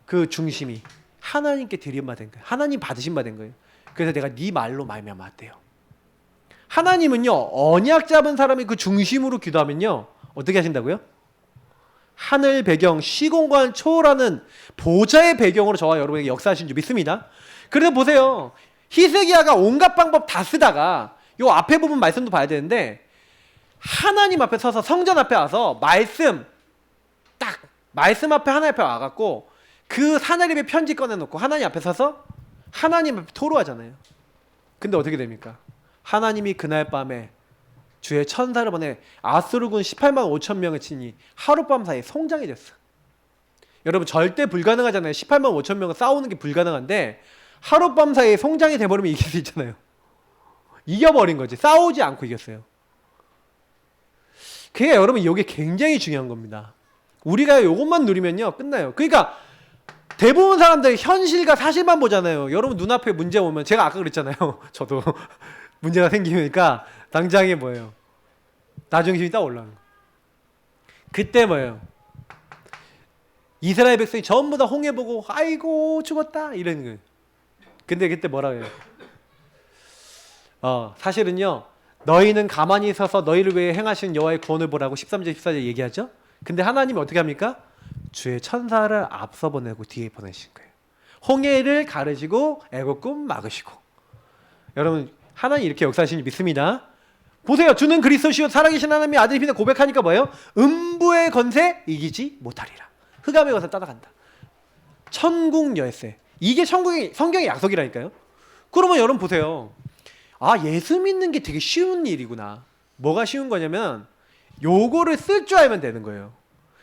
그 중심이 하나님께 드린 바 된 거예요. 하나님 받으신 바 된 거예요. 그래서 내가 네 말로 말미암았대요. 하나님은요, 언약 잡은 사람이 그 중심으로 기도하면요, 어떻게 하신다고요? 하늘 배경, 시공간 초월하는 보좌의 배경으로 저와 여러분에게 역사하신 줄 믿습니다. 그래서 보세요. 히스기야가 온갖 방법 다 쓰다가 요 앞에 부분 말씀도 봐야 되는데 하나님 앞에 서서 성전 앞에 와서 말씀 앞에 하나님 앞에 와갖고 그 하나님의 편지 꺼내놓고 하나님 앞에 서서 하나님 앞에 토로하잖아요. 근데 어떻게 됩니까? 하나님이 그날 밤에 주의 천사를 보내 아수르군 18만 5천 명을 치니 하룻밤 사이에 성장이 됐어. 여러분 절대 불가능하잖아요. 18만 5천 명을 싸우는 게 불가능한데 하룻밤 사이에 성장이 돼버리면 이길 수 있잖아요. 이겨버린 거지. 싸우지 않고 이겼어요. 그게 여러분 이게 굉장히 중요한 겁니다. 우리가 이것만 누리면요 끝나요. 그러니까 대부분 사람들이 현실과 사실만 보잖아요. 여러분 눈앞에 문제 오면 제가 아까 그랬잖아요. 저도 문제가 생기니까 당장에 뭐예요? 나중심이 딱 올라오는 거예요. 그때 뭐예요? 이스라엘 백성이 전부 다 홍해 보고 아이고 죽었다 이러는 거예요. 근데 그때 뭐라 해요? 사실은요 너희는 가만히 서서 너희를 위해 행하신 여호와의 구원을 보라고 13절 14절 얘기하죠. 근데 하나님이 어떻게 합니까? 주의 천사를 앞서 보내고 뒤에 보내신 거예요. 홍해를 가르시고 애국군 막으시고. 여러분 하나님 이렇게 역사하시는 줄 믿습니다. 보세요. 주는 그리스도시요 살아계신 하나님의 아들이시다 고백하니까 뭐예요? 음부의 건세 이기지 못하리라. 흑암의 것을 따라간다. 천국 열쇠. 이게 성경의 약속이라니까요. 그러면 여러분 보세요. 아 예수 믿는 게 되게 쉬운 일이구나. 뭐가 쉬운 거냐면 요거를 쓸 줄 알면 되는 거예요.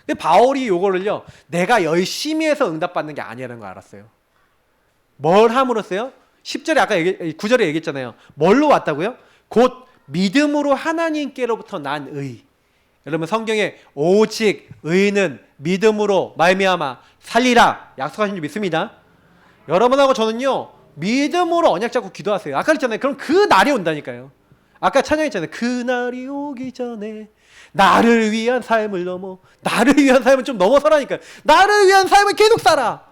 근데 바울이 요거를요 내가 열심히 해서 응답받는 게 아니라는 걸 알았어요. 뭘 함으로써요? 10절에 아까 9절에 얘기했잖아요. 뭘로 왔다고요? 곧 믿음으로 하나님께로부터 난 의. 여러분 성경에 오직 의는 믿음으로 말미암아 살리라 약속하신 줄 믿습니다. 여러분하고 저는요 믿음으로 언약 잡고 기도하세요. 아까 그랬잖아요. 그럼 그 날이 온다니까요. 아까 찬양했잖아요. 그 날이 오기 전에 나를 위한 삶을 넘어. 나를 위한 삶은 좀 넘어서라니까요. 나를 위한 삶을 계속 살아.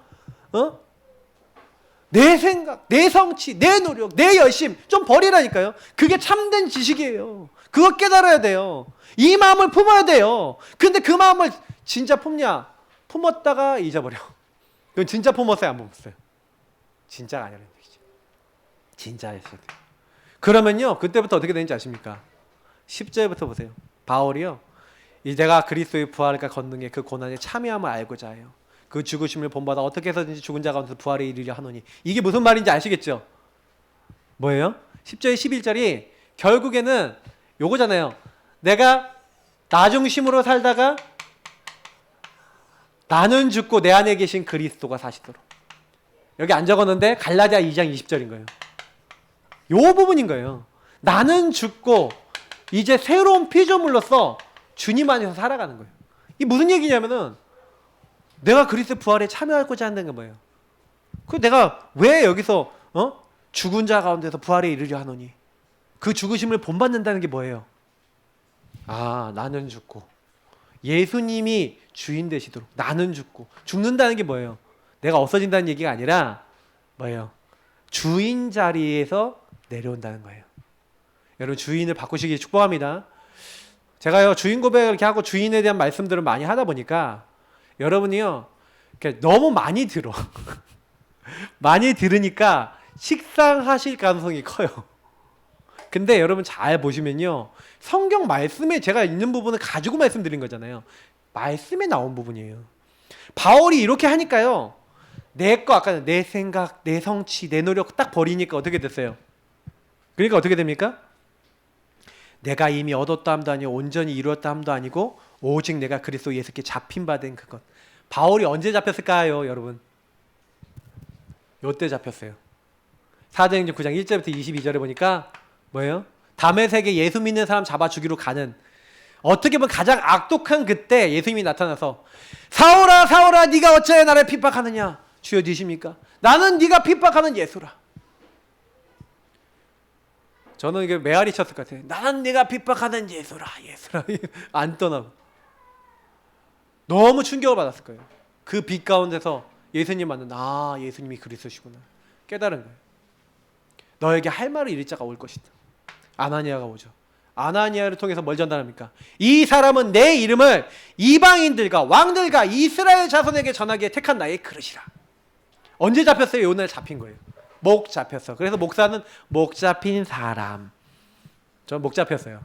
내 생각, 내 성취, 내 노력, 내 열심 좀 버리라니까요. 그게 참된 지식이에요. 그거 깨달아야 돼요. 이 마음을 품어야 돼요. 근데 그 마음을 진짜 품냐? 품었다가 잊어버려. 그건 진짜 품었어요? 안 품었어요? 진짜가 아니라는 얘기죠. 진짜였어야 돼요. 그러면요 그때부터 어떻게 되는지 아십니까? 10절부터 보세요. 바울이요 이 내가 그리스도의 부활과 권능의 그 고난에 참여함을 알고자 해요. 그 죽으심을 본받아 어떻게 해서든지 죽은 자 가운데서 부활에 이르려 하노니. 이게 무슨 말인지 아시겠죠? 뭐예요? 10절 11절이 결국에는 요거잖아요. 내가 나 중심으로 살다가 나는 죽고 내 안에 계신 그리스도가 사시도록. 여기 안 적었는데 갈라디아 2장 20절인 거예요. 요 부분인 거예요. 나는 죽고 이제 새로운 피조물로서 주님 안에서 살아가는 거예요. 이게 무슨 얘기냐면은 내가 그리스도 부활에 참여하고자 한다는 게 뭐예요? 그 내가 왜 여기서 죽은 자 가운데서 부활에 이르려 하노니? 그 죽으심을 본받는다는 게 뭐예요? 아 나는 죽고 예수님이 주인 되시도록 나는 죽고 죽는다는 게 뭐예요? 내가 없어진다는 얘기가 아니라 뭐예요? 주인 자리에서 내려온다는 거예요. 여러분 주인을 바꾸시기 축복합니다. 제가요 주인 고백을 이렇게 하고 주인에 대한 말씀들을 많이 하다 보니까 여러분이요 이렇게 너무 많이 들어. 많이 들으니까 식상하실 가능성이 커요. 근데 여러분 잘 보시면요 성경 말씀에 제가 있는 부분을 가지고 말씀드린 거잖아요. 말씀에 나온 부분이에요. 바울이 이렇게 하니까요 내 거 아까 내 생각, 내 성취, 내 노력 딱 버리니까 어떻게 됐어요? 그러니까 어떻게 됩니까? 내가 이미 얻었다 함도 아니고 온전히 이루었다 함도 아니고 오직 내가 그리스도 예수께 잡힌 바 된 그것. 바울이 언제 잡혔을까요 여러분? 요때 잡혔어요. 사도행전 9장 1절부터 22절에 보니까 뭐예요? 다메섹에 예수 믿는 사람 잡아 죽이러 가는 어떻게 보면 가장 악독한 그때 예수님이 나타나서 사울아 사울아 네가 어찌하여 나를 핍박하느냐? 주여 되십니까? 나는 네가 핍박하는 예수라. 저는 이게 메아리 쳤을 것 같아요. 나는 네가 핍박하는 예수라. 안 떠나고. 너무 충격을 받았을 거예요. 그 빛 가운데서 예수님 만난, 예수님이 그리스도시구나 깨달은 거예요. 너에게 할 말을 이를 자가 올 것이다. 아나니아가 오죠. 아나니아를 통해서 뭘 전달합니까? 이 사람은 내 이름을 이방인들과 왕들과 이스라엘 자손에게 전하기에 택한 나의 그릇이라. 언제 잡혔어요? 요날 잡힌 거예요. 목 잡혔어. 그래서 목사는 목 잡힌 사람. 전 목 잡혔어요.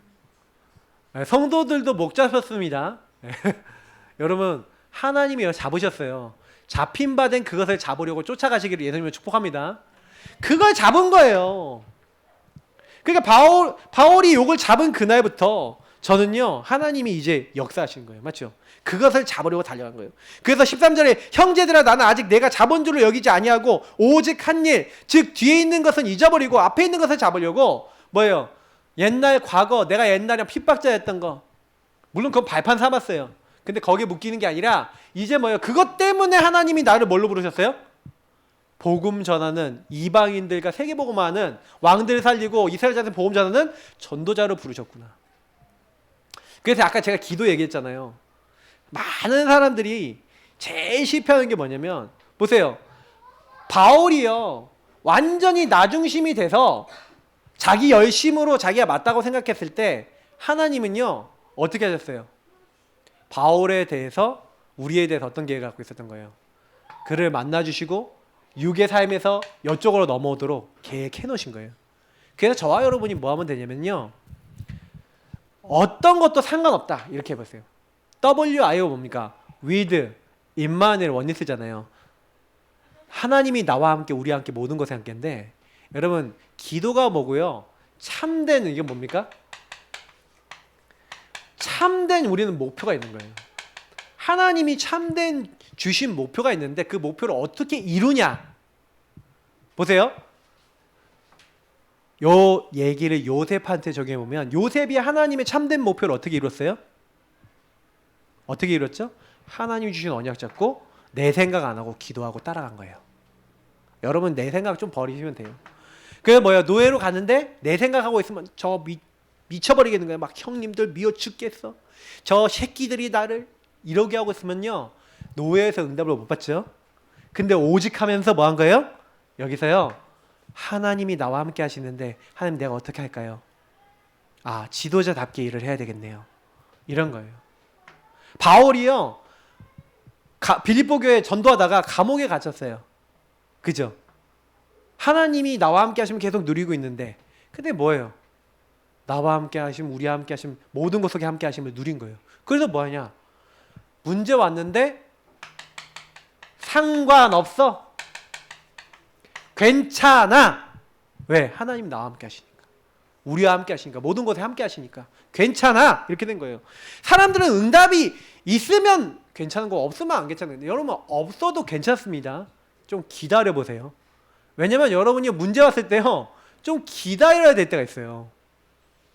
성도들도 목 잡혔습니다. 여러분 하나님이 잡으셨어요. 잡힌 바 된 그것을 잡으려고 쫓아가시기를 예수님을 축복합니다. 그걸 잡은 거예요. 그러니까 바울이 욕을 잡은 그날부터 저는요 하나님이 이제 역사하신 거예요. 맞죠? 그것을 잡으려고 달려간 거예요. 그래서 13절에 형제들아 나는 아직 내가 잡은 줄로 여기지 아니하고 오직 한 일 즉 뒤에 있는 것은 잊어버리고 앞에 있는 것을 잡으려고 뭐예요? 옛날 과거 내가 옛날에 핍박자였던 거 물론 그건 발판 삼았어요. 근데 거기에 묶이는 게 아니라 이제 뭐예요? 그것 때문에 하나님이 나를 뭘로 부르셨어요? 복음 전하는 이방인들과 세계복음하는 왕들 살리고 이스라엘 자손 복음 전하는 전도자로 부르셨구나. 그래서 아까 제가 기도 얘기했잖아요. 많은 사람들이 제일 실패하는 게 뭐냐면 보세요. 바울이요. 완전히 나중심이 돼서 자기 열심으로 자기가 맞다고 생각했을 때 하나님은요. 어떻게 하셨어요? 바울에 대해서 우리에 대해서 어떤 계획을 갖고 있었던 거예요? 그를 만나주시고 육의 삶에서 이쪽으로 넘어오도록 계획해 놓으신 거예요. 그래서 저와 여러분이 뭐 하면 되냐면요. 어떤 것도 상관없다. 이렇게 해보세요. WIO 뭡니까? with, 임마누엘 원리스잖아요. 하나님이 나와 함께 우리와 함께 모든 것에 함께인데 여러분 기도가 뭐고요? 참된 이게 뭡니까? 참된 우리는 목표가 있는 거예요. 하나님이 참된 주신 목표가 있는데 그 목표를 어떻게 이루냐? 보세요. 요 얘기를 요셉한테 적용해보면 요셉이 하나님의 참된 목표를 어떻게 이뤘어요? 어떻게 이뤘죠? 하나님이 주신 언약 잡고 내 생각 안 하고 기도하고 따라간 거예요. 여러분 내 생각 좀 버리시면 돼요. 그게 뭐야? 노예로 갔는데 내 생각하고 있으면 저 미쳐버리겠는 거예요. 막 형님들 미워 죽겠어. 저 새끼들이 나를 이러게 하고 있으면요. 노예에서 응답을 못 받죠. 근데 오직 하면서 뭐 한 거예요? 여기서요. 하나님이 나와 함께 하시는데 하나님 내가 어떻게 할까요? 지도자답게 일을 해야 되겠네요. 이런 거예요. 바울이요. 빌립보 교회 전도하다가 감옥에 갇혔어요. 그죠? 하나님이 나와 함께 하시면 계속 누리고 있는데 근데 뭐예요? 나와 함께 하심, 우리와 함께 하심, 모든 것 속에 함께 하심을 누린 거예요. 그래서 뭐 하냐? 문제 왔는데 상관없어. 괜찮아. 왜? 하나님 나와 함께 하시니까. 우리와 함께 하시니까. 모든 것에 함께 하시니까. 괜찮아. 이렇게 된 거예요. 사람들은 응답이 있으면 괜찮은 거 없으면 안 괜찮은 거예요. 여러분 없어도 괜찮습니다. 좀 기다려보세요. 왜냐면 여러분이 문제 왔을 때요. 좀 기다려야 될 때가 있어요.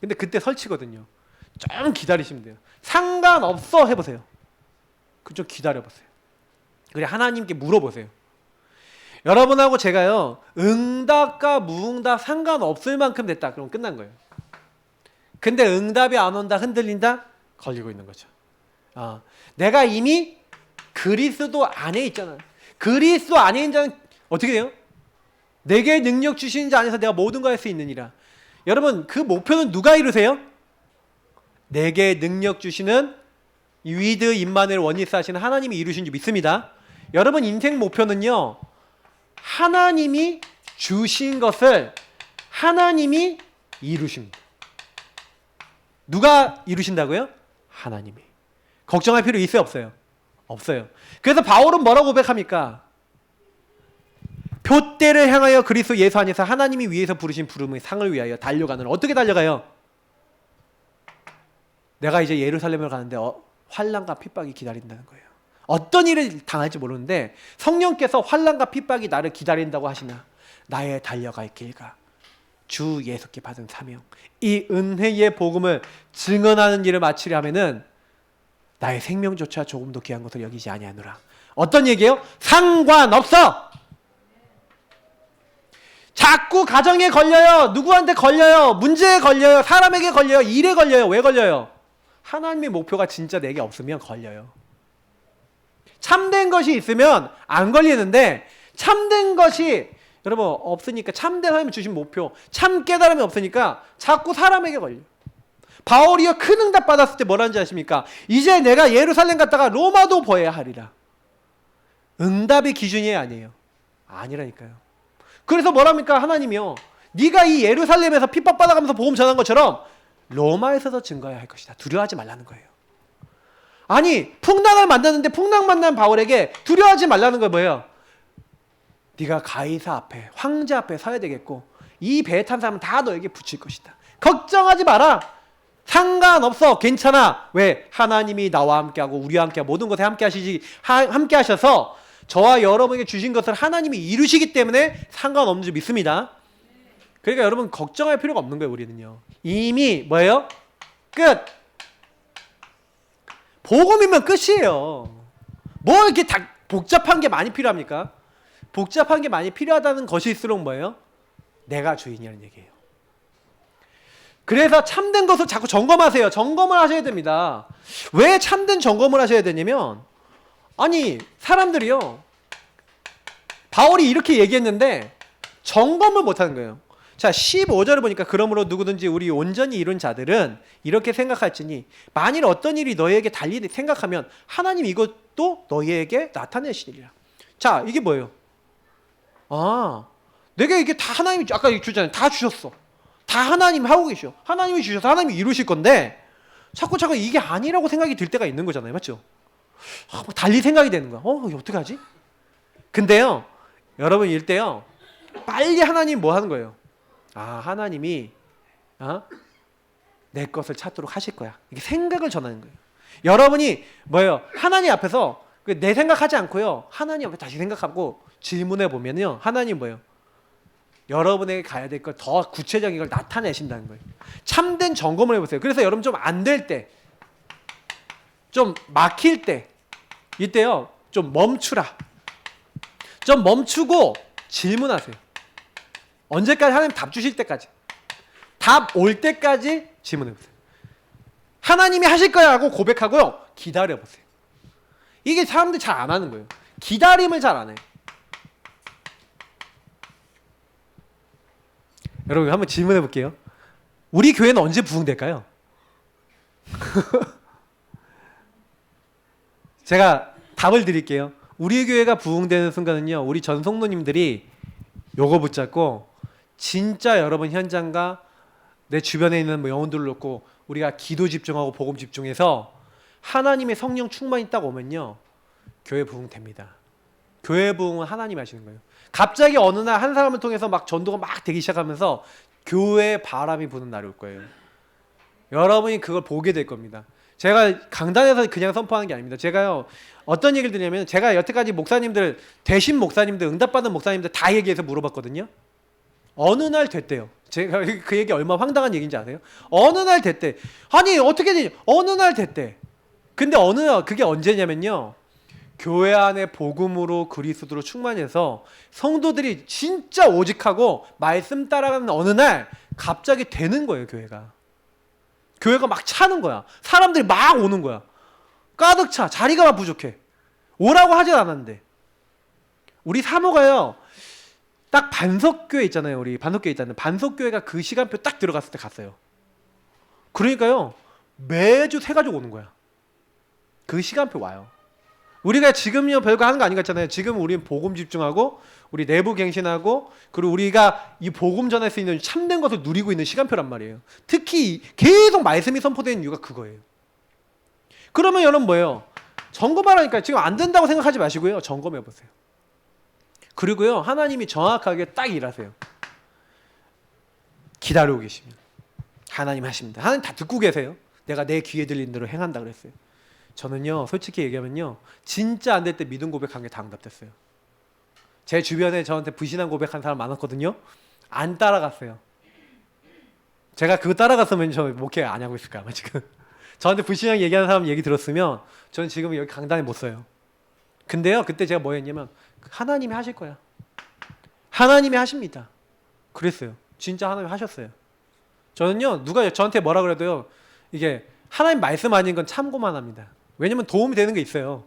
근데 그때 설치거든요. 좀 기다리시면 돼요. 상관없어 해보세요. 좀 기다려보세요. 그래 하나님께 물어보세요. 여러분하고 제가요. 응답과 무응답 상관없을 만큼 됐다. 그럼 끝난 거예요. 근데 응답이 안 온다 흔들린다? 걸리고 있는 거죠. 내가 이미 그리스도 안에 있잖아. 그리스도 안에 있는 자는 어떻게 돼요? 내게 능력 주시는 자 안에서 내가 모든 걸 할 수 있느니라. 여러분 그 목표는 누가 이루세요? 내게 능력 주시는 위드 임마누엘 원리스 하시는 하나님이 이루신 줄 믿습니다. 여러분 인생 목표는요. 하나님이 주신 것을 하나님이 이루십니다. 누가 이루신다고요? 하나님이. 걱정할 필요 있어요? 없어요? 없어요. 그래서 바울은 뭐라고 고백합니까? 표대를 향하여 그리스도 예수 안에서 하나님이 위에서 부르신 부름의 상을 위하여 달려가는. 어떻게 달려가요? 내가 이제 예루살렘을 가는데 환난과 핍박이 기다린다는 거예요. 어떤 일을 당할지 모르는데 성령께서 환난과 핍박이 나를 기다린다고 하시나 나의 달려갈 길과 주 예수께 받은 사명 이 은혜의 복음을 증언하는 일을 마치려 하면은 나의 생명조차 조금도 귀한 것을 여기지 아니하노라. 어떤 얘기예요? 상관없어. 자꾸 가정에 걸려요. 누구한테 걸려요. 문제에 걸려요. 사람에게 걸려요. 일에 걸려요. 왜 걸려요? 하나님의 목표가 진짜 내게 없으면 걸려요. 참된 것이 있으면 안 걸리는데 참된 것이 여러분 없으니까, 참된 하나님 주신 목표, 참 깨달음이 없으니까 자꾸 사람에게 걸려요. 바울이요 큰 응답 받았을 때 뭐라는지 아십니까? 이제 내가 예루살렘 갔다가 로마도 보아야 하리라. 응답이 기준이 아니에요. 아니라니까요. 그래서 뭐랍니까? 하나님이요, 네가 이 예루살렘에서 핍박받아가면서 복음 전한 것처럼 로마에서도 증거해야 할 것이다. 두려워하지 말라는 거예요. 아니 풍랑을 만났는데 풍랑 만난 바울에게 두려워하지 말라는 거 뭐예요? 네가 가이사 앞에, 황제 앞에 서야 되겠고 이 배에 탄 사람은 다 너에게 붙일 것이다. 걱정하지 마라. 상관없어. 괜찮아. 왜? 하나님이 나와 함께하고 우리와 함께하고 모든 것에 함께 하셔서 저와 여러분에게 주신 것을 하나님이 이루시기 때문에 상관없는 줄 믿습니다. 그러니까 여러분 걱정할 필요가 없는 거예요. 우리는요 이미 뭐예요? 끝. 복음이면 끝이에요. 뭐 이렇게 다 복잡한 게 많이 필요합니까? 복잡한 게 많이 필요하다는 것일수록 뭐예요? 내가 주인이라는 얘기예요. 그래서 참된 것을 자꾸 점검하세요. 점검을 하셔야 됩니다. 왜 참된 점검을 하셔야 되냐면, 아니 사람들이요 바울이 이렇게 얘기했는데 점검을 못하는 거예요. 자 15절을 보니까 그러므로 누구든지 우리 온전히 이룬 자들은 이렇게 생각할지니 만일 어떤 일이 너희에게 달리 생각하면 하나님 이것도 너희에게 나타내시리라. 자 이게 뭐예요? 아 내가 이게 다 하나님이 아까 주잖아요. 다 주셨어. 다 하나님 하고 계셔. 하나님이 주셔서 하나님이 이루실 건데 자꾸 이게 아니라고 생각이 들 때가 있는 거잖아요. 맞죠? 막 달리 생각이 되는 거야. 이거 어떡하지? 근데요 여러분 이럴 때요 빨리 하나님 뭐 하는 거예요? 하나님이 내 것을 찾도록 하실 거야. 이게 생각을 전하는 거예요. 여러분이 뭐예요? 하나님 앞에서 내 생각하지 않고요 하나님 앞에 다시 생각하고 질문해 보면요 하나님 뭐예요? 여러분에게 가야 될 걸 더 구체적인 걸 나타내신다는 거예요. 참된 점검을 해보세요. 그래서 여러분 좀 안 될 때, 좀 막힐 때, 이때요 좀 멈추라. 좀 멈추고 질문하세요. 언제까지? 하나님 답 주실 때까지, 답 올 때까지 질문해보세요. 하나님이 하실 거야 하고 고백하고요 기다려보세요. 이게 사람들이 잘 안 하는 거예요. 기다림을 잘 안 해요. 여러분 한번 질문해 볼게요. 우리 교회는 언제 부흥될까요? 제가 답을 드릴게요. 우리 교회가 부흥되는 순간은요 우리 전 성도님들이 요거 붙잡고 진짜 여러분 현장과 내 주변에 있는 영혼들을 놓고 우리가 기도 집중하고 복음 집중해서 하나님의 성령 충만이 딱 오면요 교회 부흥됩니다. 교회 부흥은 하나님이 하시는 거예요. 갑자기 어느 날 한 사람을 통해서 막 전도가 막 되기 시작하면서 교회에 바람이 부는 날이 올 거예요. 여러분이 그걸 보게 될 겁니다. 제가 강단에서 그냥 선포하는 게 아닙니다. 제가요 어떤 얘기를 드냐면, 제가 여태까지 목사님들, 대신 목사님들, 응답받은 목사님들 다 얘기해서 물어봤거든요. 어느 날 됐대요. 제가 그 얘기 얼마나 황당한 얘기인지 아세요? 어느 날 됐대. 아니 어떻게 되냐? 어느 날 됐대. 근데 어느 날 그게 언제냐면요 교회 안에 복음으로 그리스도로 충만해서 성도들이 진짜 오직하고 말씀 따라가는 어느 날 갑자기 되는 거예요. 교회가 막 차는 거야. 사람들이 막 오는 거야. 가득 차. 자리가 막 부족해. 오라고 하진 않았는데. 우리 사모가요 딱 반석교회 있잖아요. 우리 반석교회 있다는 반석교회가 그 시간표 딱 들어갔을 때 갔어요. 그러니까요 매주 새 가지고 오는 거야. 그 시간표 와요. 우리가 지금요 별거 하는 거 아닌 것 같잖아요. 지금 우리는 복음 집중하고 우리 내부 갱신하고 그리고 우리가 이 복음 전할 수 있는 참된 것을 누리고 있는 시간표란 말이에요. 특히 계속 말씀이 선포되는 이유가 그거예요. 그러면 여러분 뭐예요? 점검하라니까. 지금 안 된다고 생각하지 마시고요 점검해 보세요. 그리고요 하나님이 정확하게 딱 일하세요. 기다리고 계시면 하나님 하십니다. 하나님 다 듣고 계세요. 내가 내 귀에 들리는 대로 행한다 그랬어요. 저는요 솔직히 얘기하면요 진짜 안 될 때 믿음 고백한 게 다 응답됐어요. 제 주변에 저한테 불신한 고백한 사람 많았거든요. 안 따라갔어요. 제가 그거 따라갔으면 저 목회 안 하고 있을까 아마 지금. 저한테 불신하게 얘기하는 사람 얘기 들었으면 저는 지금 여기 강단에 못 서요. 근데요, 그때 제가 뭐 했냐면 하나님이 하실 거야. 하나님이 하십니다. 그랬어요. 진짜 하나님이 하셨어요. 저는요, 누가 저한테 뭐라 그래도요, 이게 하나님 말씀 아닌 건 참고만 합니다. 왜냐면 도움이 되는 게 있어요.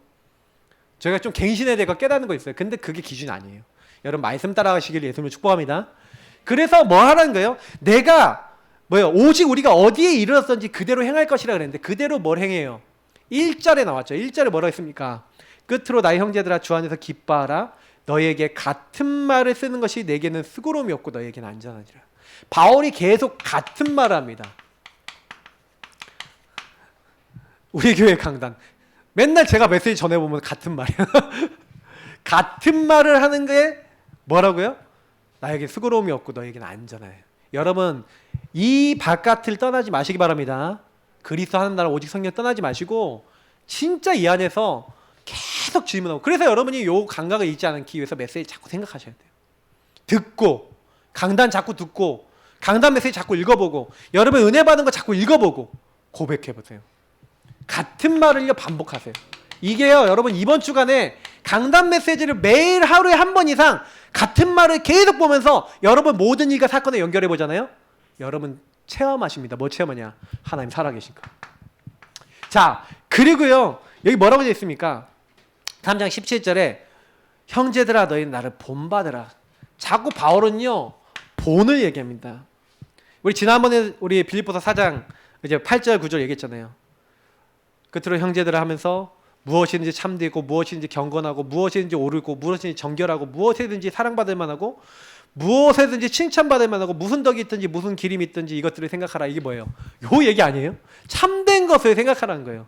제가 좀 갱신해야 되고 깨닫는 거 있어요. 근데 그게 기준이 아니에요. 여러분 말씀 따라가시길 예수님을 축복합니다. 그래서 뭐 하라는 거예요? 내가 오직 우리가 어디에 이르렀던지 그대로 행할 것이라 그랬는데 그대로 뭘 행해요? 1절에 나왔죠. 1절에 뭐라고 했습니까? 끝으로 나의 형제들아 주 안에서 기뻐하라. 너에게 같은 말을 쓰는 것이 내게는 수고로움이 없고 너에게는 안전하니라. 바울이 계속 같은 말을 합니다. 우리 교회 강단 맨날 제가 메시지 전해보면 같은 말이에요. 같은 말을 하는 게 뭐라고요? 나에게 수고로움이 없고 너에게는 안전해요. 여러분 이 바깥을 떠나지 마시기 바랍니다. 그리스도 하는 나라 오직 성령 떠나지 마시고 진짜 이 안에서 계속 질문하고. 그래서 여러분이 요 감각을 잊지 않기 위해서 메시지 자꾸 생각하셔야 돼요. 듣고 강단 자꾸 듣고 강단 메시지 자꾸 읽어보고 여러분 은혜 받은 거 자꾸 읽어보고 고백해보세요. 같은 말을요 반복하세요. 이게요 여러분 이번 주간에 강단 메시지를 매일 하루에 한 번 이상 같은 말을 계속 보면서 여러분 모든 일과 사건에 연결해 보잖아요. 여러분 체험하십니다. 뭐 체험하냐? 하나님 살아계신 거. 자 그리고요 여기 뭐라고 되어 있습니까? 3장 17절에 형제들아 너희는 나를 본받으라. 자꾸 바울은요 본을 얘기합니다. 우리 지난번에 우리 빌립보서 4장 이제 8절 9절 얘기했잖아요. 끝으로 형제들아 하면서 무엇이든지 참되고 무엇이든지 경건하고 무엇이든지 옳고 무엇이든지 정결하고 무엇이든지 사랑받을 만하고 무엇이든지 칭찬받을 만하고 무슨 덕이 있든지 무슨 기림이 있든지 이것들을 생각하라. 이게 뭐예요? 요 얘기 아니에요? 참된 것을 생각하라는 거예요.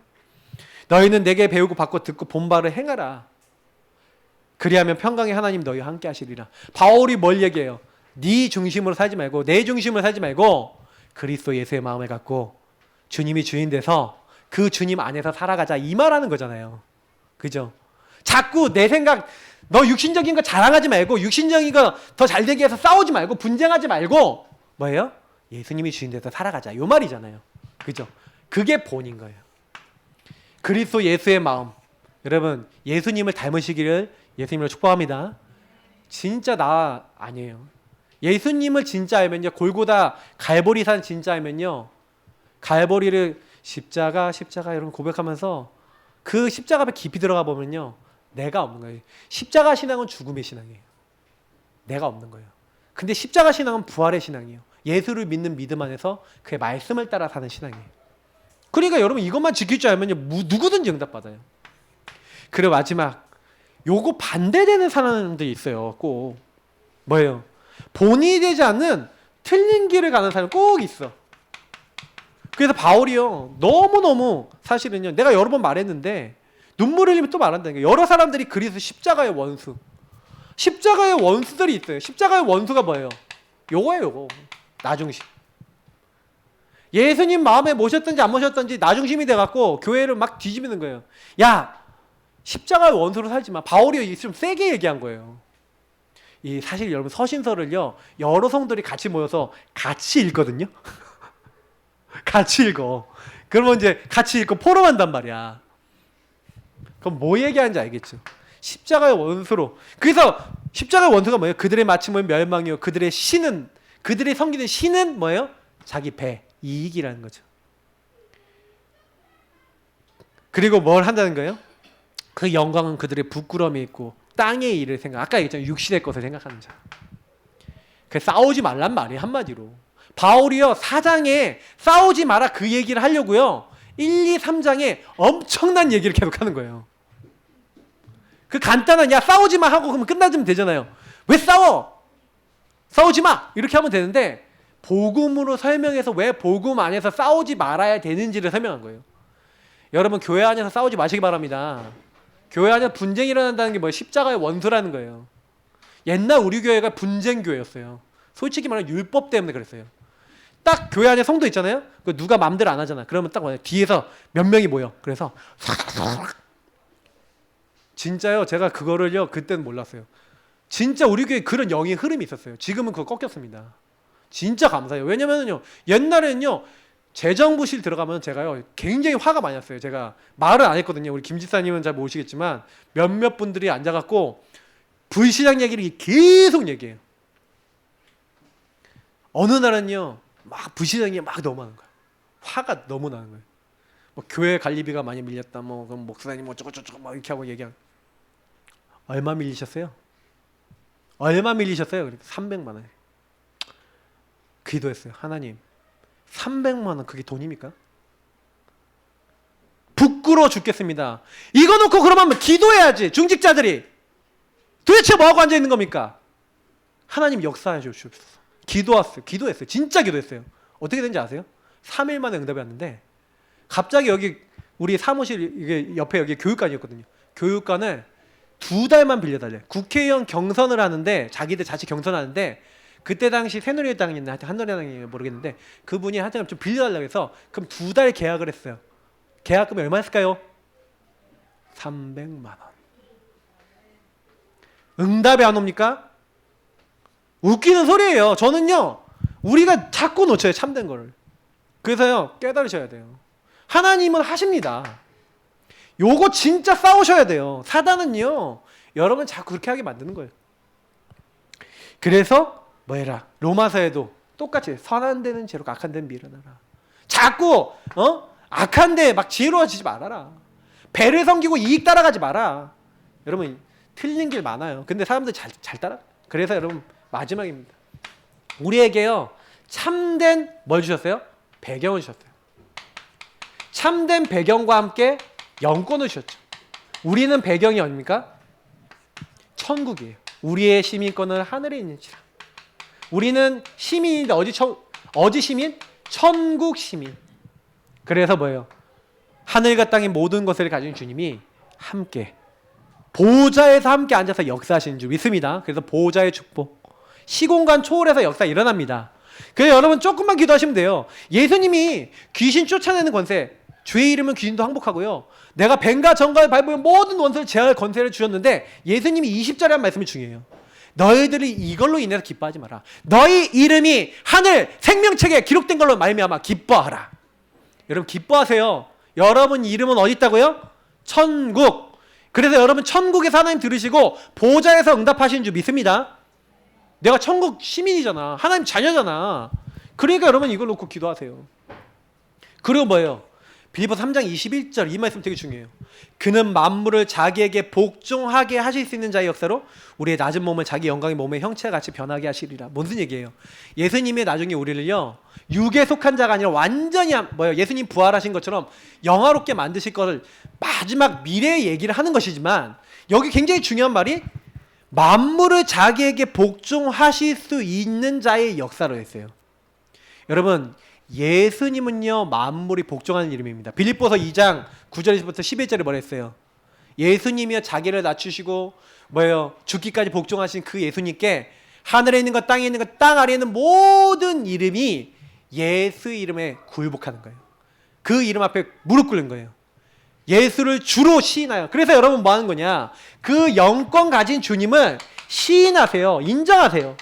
너희는 내게 배우고 받고 듣고 본 바를 행하라. 그리하면 평강의 하나님 너희와 함께 하시리라. 바울이 뭘 얘기해요? 네 중심으로 살지 말고 내 중심으로 살지 말고 그리스도 예수의 마음을 갖고 주님이 주인 돼서 그 주님 안에서 살아가자 이 말하는 거잖아요. 그죠? 자꾸 내 생각 너 육신적인 거 자랑하지 말고 육신적인 거 더 잘되기 위해서 싸우지 말고 분쟁하지 말고 뭐예요? 예수님이 주인 돼서 살아가자 요 말이잖아요. 그죠? 그게 본인 거예요. 그리스도 예수의 마음. 여러분 예수님을 닮으시기를 예수님으로 축복합니다. 진짜 나 아니에요. 예수님을 진짜 알면요 골고다 갈보리산 진짜 알면요 갈보리를 십자가 여러분 고백하면서 그 십자가 앞에 깊이 들어가 보면요 내가 없는 거예요. 십자가 신앙은 죽음의 신앙이에요. 내가 없는 거예요. 근데 십자가 신앙은 부활의 신앙이에요. 예수를 믿는 믿음 안에서 그의 말씀을 따라 사는 신앙이에요. 그러니까 여러분 이것만 지킬 줄 알면요 누구든지 응답받아요. 그리고 마지막 요거 반대되는 사람들이 있어요. 꼭 뭐예요? 본이 되지 않는 틀린 길을 가는 사람이 꼭 있어. 그래서 바울이요 너무너무 사실은요 내가 여러 번 말했는데 눈물 흘리면 또 말한다는 거예요. 여러 사람들이 그리스도 십자가의 원수 십자가의 원수들이 있어요. 십자가의 원수가 뭐예요? 요거예요. 요거 나중심. 예수님 마음에 모셨든지 안 모셨든지 나중심이 돼갖고 교회를 막 뒤집는 거예요. 야 십자가의 원수로 살지 마. 바울이 좀 세게 얘기한 거예요. 이 사실 여러분 서신서를요 여러 성들이 같이 모여서 같이 읽거든요. 같이 읽어. 그러면 이제 같이 읽고 포럼한단 말이야. 그럼 뭐 얘기하는지 알겠죠? 십자가의 원수로. 그래서 십자가의 원수가 뭐예요? 그들의 마침은 멸망이요 그들의 신은 그들의 섬기는 신은 뭐예요? 자기 배 이익이라는 거죠. 그리고 뭘 한다는 거예요? 그 영광은 그들의 부끄러움이 있고 땅의 일을 생각. 아까 얘기했잖아요. 육신의 것을 생각하는 자. 그 싸우지 말란 말이에요. 한마디로. 바울이요 4장에 싸우지 마라 그 얘기를 하려고요 1, 2, 3장에 엄청난 얘기를 계속 하는 거예요. 그 간단한 야 싸우지 마 하고 그러면 끝나주면 되잖아요. 왜 싸워? 싸우지 마 이렇게 하면 되는데 복음으로 설명해서 왜 복음 안에서 싸우지 말아야 되는지를 설명한 거예요. 여러분 교회 안에서 싸우지 마시기 바랍니다. 교회 안에서 분쟁이 일어난다는 게 뭐예요? 십자가의 원수라는 거예요. 옛날 우리 교회가 분쟁 교회였어요. 솔직히 말하면 율법 때문에 그랬어요. 딱 교회 안에 성도 있잖아요. 그 누가 마음대로 안 하잖아. 그러면 딱 뭐냐? 뒤에서 몇 명이 모여. 그래서 진짜요. 제가 그거를요 그때는 몰랐어요. 진짜 우리 교회 그런 영의 흐름이 있었어요. 지금은 그거 꺾였습니다. 진짜 감사해요. 왜냐면요 옛날에는요 재정부실 들어가면 제가요 굉장히 화가 많이 났어요. 제가 말을 안 했거든요. 우리 김 지사님은 잘 모르시겠지만 몇몇 분들이 앉아갖고 부시장 얘기를 계속 얘기해요. 어느 날은요 막 부시장이 막 너무 하는 거야. 화가 너무 나는 거예요. 뭐 교회 관리비가 많이 밀렸다, 뭐 그럼 목사님 뭐 저거 막 이렇게 하고 얘기하는. 얼마 밀리셨어요? 얼마 밀리셨어요? 그러니까 300만 원. 기도했어요. 하나님, 300만 원 그게 돈입니까? 부끄러워 죽겠습니다. 이거 놓고 그러면 기도해야지. 중직자들이 도대체 뭐하고 앉아 있는 겁니까? 하나님 역사해 주시옵소서. 기도했어요. 진짜 기도했어요. 어떻게 된지 아세요? 3일 만에 응답이 왔는데 갑자기 여기 우리 사무실 이게 옆에 여기 교육관이었거든요. 교육관을 2달만 빌려달래. 국회의원 경선을 하는데 자기들 자치 경선하는데 그때 당시 새누리당이었나 하여튼 한나라당이 모르겠는데 그분이 하여튼 좀 빌려달라고 해서 그럼 2달 계약을 했어요. 계약금이 얼마였을까요? 300만 원. 응답이 안 옵니까? 웃기는 소리예요. 저는요 우리가 자꾸 놓쳐요. 참된 거를. 그래서요 깨달으셔야 돼요. 하나님은 하십니다. 요거 진짜 싸우셔야 돼요. 사단은요 여러분 자꾸 그렇게 하게 만드는 거예요. 그래서 뭐해라, 로마서에도 똑같이 선한 데는 죄로 악한 데는 미련하라. 자꾸 악한 데 막 지혜로워지지 말아라. 배를 섬기고 이익 따라가지 마라. 여러분 틀린 길 많아요. 근데 사람들 잘 따라. 그래서 여러분 마지막입니다. 우리에게요 참된 뭘 주셨어요? 배경을 주셨어요. 참된 배경과 함께 영권을 주셨죠. 우리는 배경이 어딥니까? 천국이에요. 우리의 시민권은 하늘에 있는지라. 우리는 시민인데 어디 시민? 천국 시민. 그래서 뭐예요? 하늘과 땅의 모든 것을 가진 주님이 함께 보좌에서 함께 앉아서 역사하시는 줄 믿습니다. 그래서 보좌의 축복, 시공간 초월해서 역사 일어납니다. 그래서 여러분 조금만 기도하시면 돼요. 예수님이 귀신 쫓아내는 권세, 주의 이름은 귀신도 항복하고요. 내가 뱀과 정갈을 밟으면 모든 원수를 제할 권세를 주셨는데 예수님이 20절에 한 말씀이 중요해요. 너희들이 이걸로 인해서 기뻐하지 마라. 너희 이름이 하늘 생명책에 기록된 걸로 말미암아 기뻐하라. 여러분 기뻐하세요. 여러분 이름은 어디 있다고요? 천국. 그래서 여러분 천국에서 하나님 들으시고 보좌에서 응답하시는 줄 믿습니다. 내가 천국 시민이잖아. 하나님 자녀잖아. 그러니까 여러분 이걸 놓고 기도하세요. 그리고 뭐예요? 빌립보서 3장 21절 이 말씀 되게 중요해요. 그는 만물을 자기에게 복종하게 하실 수 있는 자의 역사로 우리의 낮은 몸을 자기 영광의 몸의 형체와 같이 변하게 하시리라. 무슨 얘기예요? 예수님이 나중에 우리를요 육에 속한 자가 아니라 완전히 예수님 부활하신 것처럼 영화롭게 만드실 것을 마지막 미래의 얘기를 하는 것이지만 여기 굉장히 중요한 말이 만물을 자기에게 복종하실 수 있는 자의 역사로 했어요. 여러분 예수님은요 만물이 복종하는 이름입니다. 빌립보서 2장 9절에서부터 11절에 뭐라 했어요? 예수님이요 자기를 낮추시고 죽기까지 복종하신 그 예수님께 하늘에 있는 것, 땅에 있는 것, 땅 아래에 있는 모든 이름이 예수 이름에 굴복하는 거예요. 그 이름 앞에 무릎 꿇는 거예요. 예수를 주로 시인하여. 그래서 여러분 뭐 하는 거냐? 그 영권 가진 주님을 시인하세요. 인정하세요.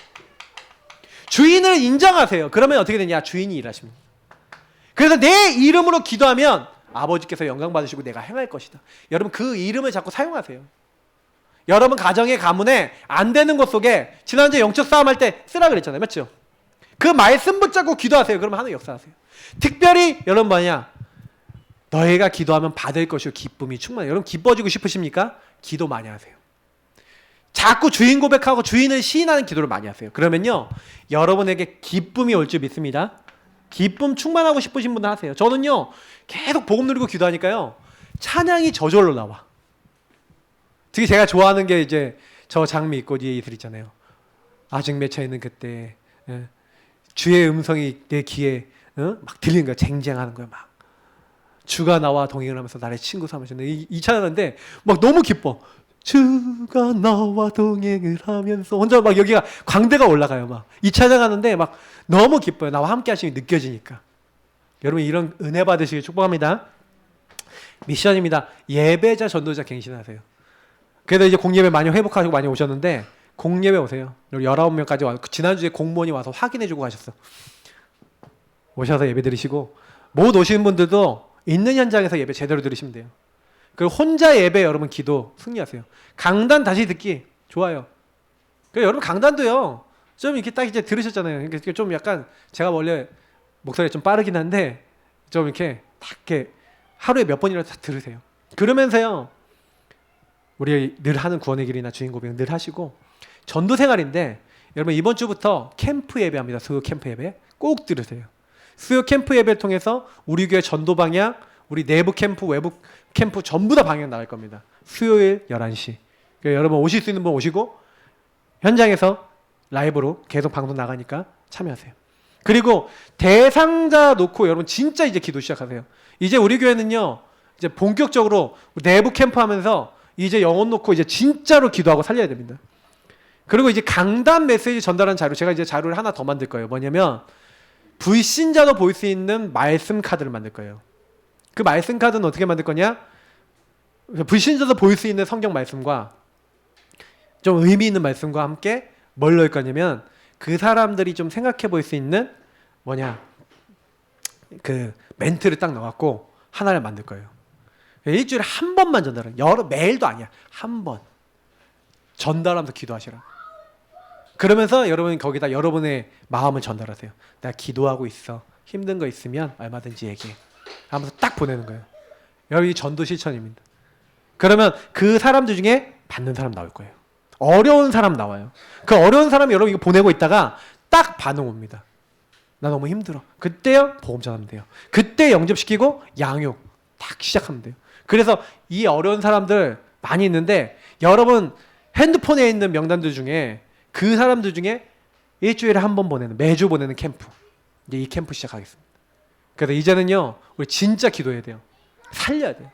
주인을 인정하세요. 그러면 어떻게 되냐? 주인이 일하십니다. 그래서 내 이름으로 기도하면 아버지께서 영광 받으시고 내가 행할 것이다. 여러분 그 이름을 자꾸 사용하세요. 여러분 가정의 가문에 안 되는 것 속에 지난주에 영적 싸움 할 때 쓰라 그랬잖아요. 맞죠? 그 말씀 붙잡고 기도하세요. 그러면 하나님 역사하세요. 특별히 여러분 뭐냐? 너희가 기도하면 받을 것이요 기쁨이 충만해요. 여러분 기뻐지고 싶으십니까? 기도 많이 하세요. 자꾸 주인 고백하고 주인을 시인하는 기도를 많이 하세요. 그러면요 여러분에게 기쁨이 올 줄 믿습니다. 기쁨 충만하고 싶으신 분들 하세요. 저는요 계속 복음 누리고 기도하니까요 찬양이 저절로 나와. 특히 제가 좋아하는 게 이제 저 장미 있고 뒤에 이슬 있잖아요. 아직 맺혀 있는 그때 주의 음성이 내 귀에 막 들리는 거야. 쟁쟁하는 거야. 막 주가 나와 동행을 하면서 나를 친구 삼으셨네. 이 찬양하는데 막 너무 기뻐. 주가 나와 동행을 하면서 혼자 막 여기가 광대가 올라가요. 막 이 찬양하는데 막 너무 기뻐요. 나와 함께 하심이 느껴지니까. 여러분 이런 은혜 받으시길 축복합니다. 미션입니다. 예배자 전도자 갱신하세요. 그래서 이제 공예배 많이 회복하시고 많이 오셨는데 공예배 오세요. 19명까지 와서 지난주에 공무원이 와서 확인해주고 가셨어. 오셔서 예배 드리시고, 못 오시는 분들도 있는 현장에서 예배 제대로 드리시면 돼요. 그리고 혼자 예배 여러분 기도 승리하세요. 강단 다시 듣기 좋아요. 그리고 여러분 강단도요, 좀 이렇게 딱 이제 들으셨잖아요. 그러니까 좀 약간 제가 원래 목소리가 좀 빠르긴 한데 좀 이렇게 딱 이렇게 하루에 몇 번이라도 다 들으세요. 그러면서요, 우리 늘 하는 구원의 길이나 주인 고백 늘 하시고, 전도 생활인데 여러분 이번 주부터 캠프 예배합니다. 수요 캠프 예배 꼭 들으세요. 수요 캠프 예배를 통해서 우리 교회 전도 방향, 우리 내부 캠프, 외부 캠프 전부 다 방향 나갈 겁니다. 수요일 11시. 그러니까 여러분 오실 수 있는 분 오시고, 현장에서 라이브로 계속 방송 나가니까 참여하세요. 그리고 대상자 놓고 여러분 진짜 이제 기도 시작하세요. 이제 우리 교회는요, 이제 본격적으로 내부 캠프 하면서 이제 영혼 놓고 이제 진짜로 기도하고 살려야 됩니다. 그리고 이제 강단 메시지 전달하는 자료, 제가 이제 자료를 하나 더 만들 거예요. 뭐냐면 불신자도 볼 수 있는 말씀 카드를 만들 거예요. 그 말씀 카드는 어떻게 만들 거냐? 불신자도 볼 수 있는 성경 말씀과 좀 의미 있는 말씀과 함께 뭘 넣을 거냐면, 그 사람들이 좀 생각해 볼 수 있는 뭐냐, 그 멘트를 딱 넣어갖고 하나를 만들 거예요. 일주일에 한 번만 전달해. 매일도 아니야. 한 번 전달하면서 기도하시라. 그러면서 여러분 거기다 여러분의 마음을 전달하세요. 나 기도하고 있어. 힘든 거 있으면 얼마든지 얘기해. 하면서 딱 보내는 거예요. 여기 전도 실천입니다. 그러면 그 사람들 중에 받는 사람 나올 거예요. 어려운 사람 나와요. 그 어려운 사람이 여러분 이거 보내고 있다가 딱 반응 옵니다. 나 너무 힘들어. 그때요 복음 전하면 돼요. 그때 영접시키고 양육 딱 시작하면 돼요. 그래서 이 어려운 사람들 많이 있는데, 여러분 핸드폰에 있는 명단들 중에 그 사람들 중에 일주일에 한 번 보내는, 매주 보내는 캠프, 이제 이 캠프 시작하겠습니다. 그래서 이제는요 우리 진짜 기도해야 돼요. 살려야 돼요.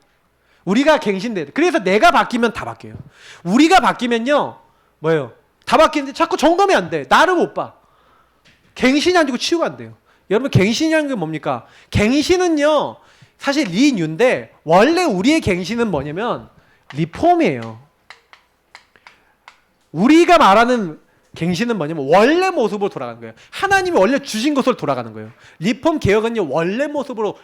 우리가 갱신돼야 돼요. 그래서 내가 바뀌면 다 바뀌어요. 우리가 바뀌면요 뭐예요? 다 바뀌는데 자꾸 점검이 안 돼. 나를 못 봐. 갱신이 안 되고 치유가 안 돼요. 여러분 갱신이라는 게 뭡니까? 갱신은요 사실 리뉴인데, 원래 우리의 갱신은 뭐냐면 리폼이에요. 우리가 말하는 갱신은 뭐냐면 원래 모습으로 돌아가는 거예요. 하나님이 원래 주신 것으로 돌아가는 거예요. 리폼 개혁은요 원래 모습으로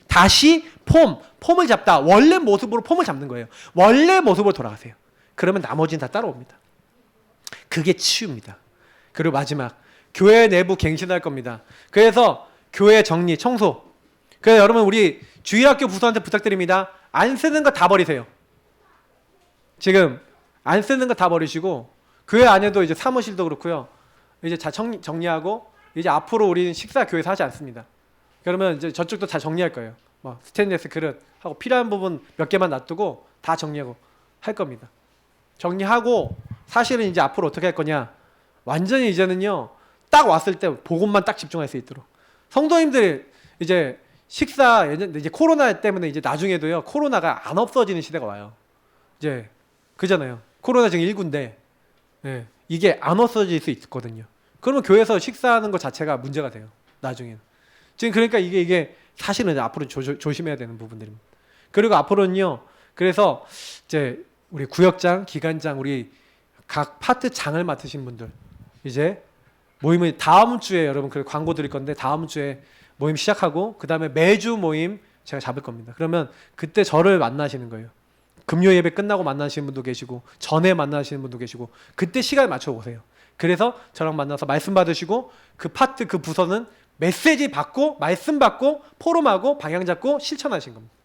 다시 폼을 잡다. 원래 모습으로 폼을 잡는 거예요. 원래 모습으로 돌아가세요. 그러면 나머지는 다 따라옵니다. 그게 치유입니다. 그리고 마지막, 교회 내부 갱신할 겁니다. 그래서 교회 정리, 청소. 그래서 여러분 우리 주일학교 부서한테 부탁드립니다. 안 쓰는 거 다 버리세요. 지금 안 쓰는 거 다 버리시고, 교회 안에도 이제 사무실도 그렇고요. 이제 다 정리하고, 이제 앞으로 우리는 식사 교회에서 하지 않습니다. 그러면 이제 저쪽도 다 정리할 거예요. 뭐 스테인리스 그릇 하고 필요한 부분 몇 개만 놔두고 다 정리하고 할 겁니다. 정리하고, 사실은 이제 앞으로 어떻게 할 거냐? 완전히 이제는요 딱 왔을 때 복음만 딱 집중할 수 있도록, 성도님들이 이제 식사, 이제 코로나 때문에 이제 나중에도요 코로나가 안 없어지는 시대가 와요. 이제 그잖아요. 코로나 지금 19인데 이게 안 없어질 수 있거든요. 그러면 교회에서 식사하는 것 자체가 문제가 돼요. 나중에는. 지금 그러니까 이게 사실은 앞으로 조심해야 되는 부분들입니다. 그리고 앞으로는요, 그래서 이제 우리 구역장, 기관장, 우리 각 파트 장을 맡으신 분들 이제 모임을 다음 주에, 여러분 그 광고 드릴 건데 다음 주에 모임 시작하고, 그 다음에 매주 모임 제가 잡을 겁니다. 그러면 그때 저를 만나시는 거예요. 금요 예배 끝나고 만나시는 분도 계시고, 전에 만나시는 분도 계시고, 그때 시간을 맞춰 오세요. 그래서 저랑 만나서 말씀 받으시고, 그 파트, 그 부서는 메시지 받고, 말씀 받고, 포럼하고, 방향 잡고, 실천하신 겁니다.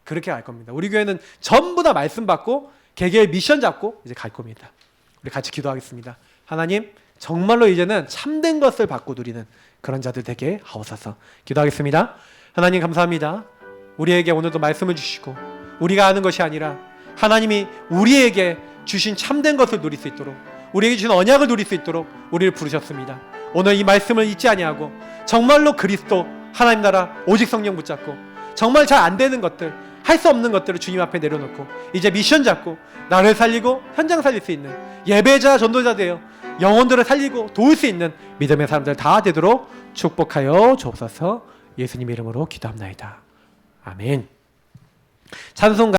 그렇게 갈 겁니다. 우리 교회는 전부 다 말씀 받고, 개개의 미션 잡고 이제 갈 겁니다. 우리 같이 기도하겠습니다. 하나님, 정말로 이제는 참된 것을 받고 누리는 그런 자들 되게 하옵소서. 기도하겠습니다. 하나님 감사합니다. 우리에게 오늘도 말씀을 주시고, 우리가 아는 것이 아니라 하나님이 우리에게 주신 참된 것을 누릴 수 있도록, 우리에게 주신 언약을 누릴 수 있도록 우리를 부르셨습니다. 오늘 이 말씀을 잊지 아니하고 정말로 그리스도, 하나님 나라, 오직 성령 붙잡고, 정말 잘 안 되는 것들, 할 수 없는 것들을 주님 앞에 내려놓고 이제 미션 잡고 나를 살리고 현장 살릴 수 있는 예배자, 전도자 되어 영혼들을 살리고 도울 수 있는 믿음의 사람들 다 되도록 축복하여 주옵소서. 예수님 이름으로 기도합나이다. 아멘. 찬송가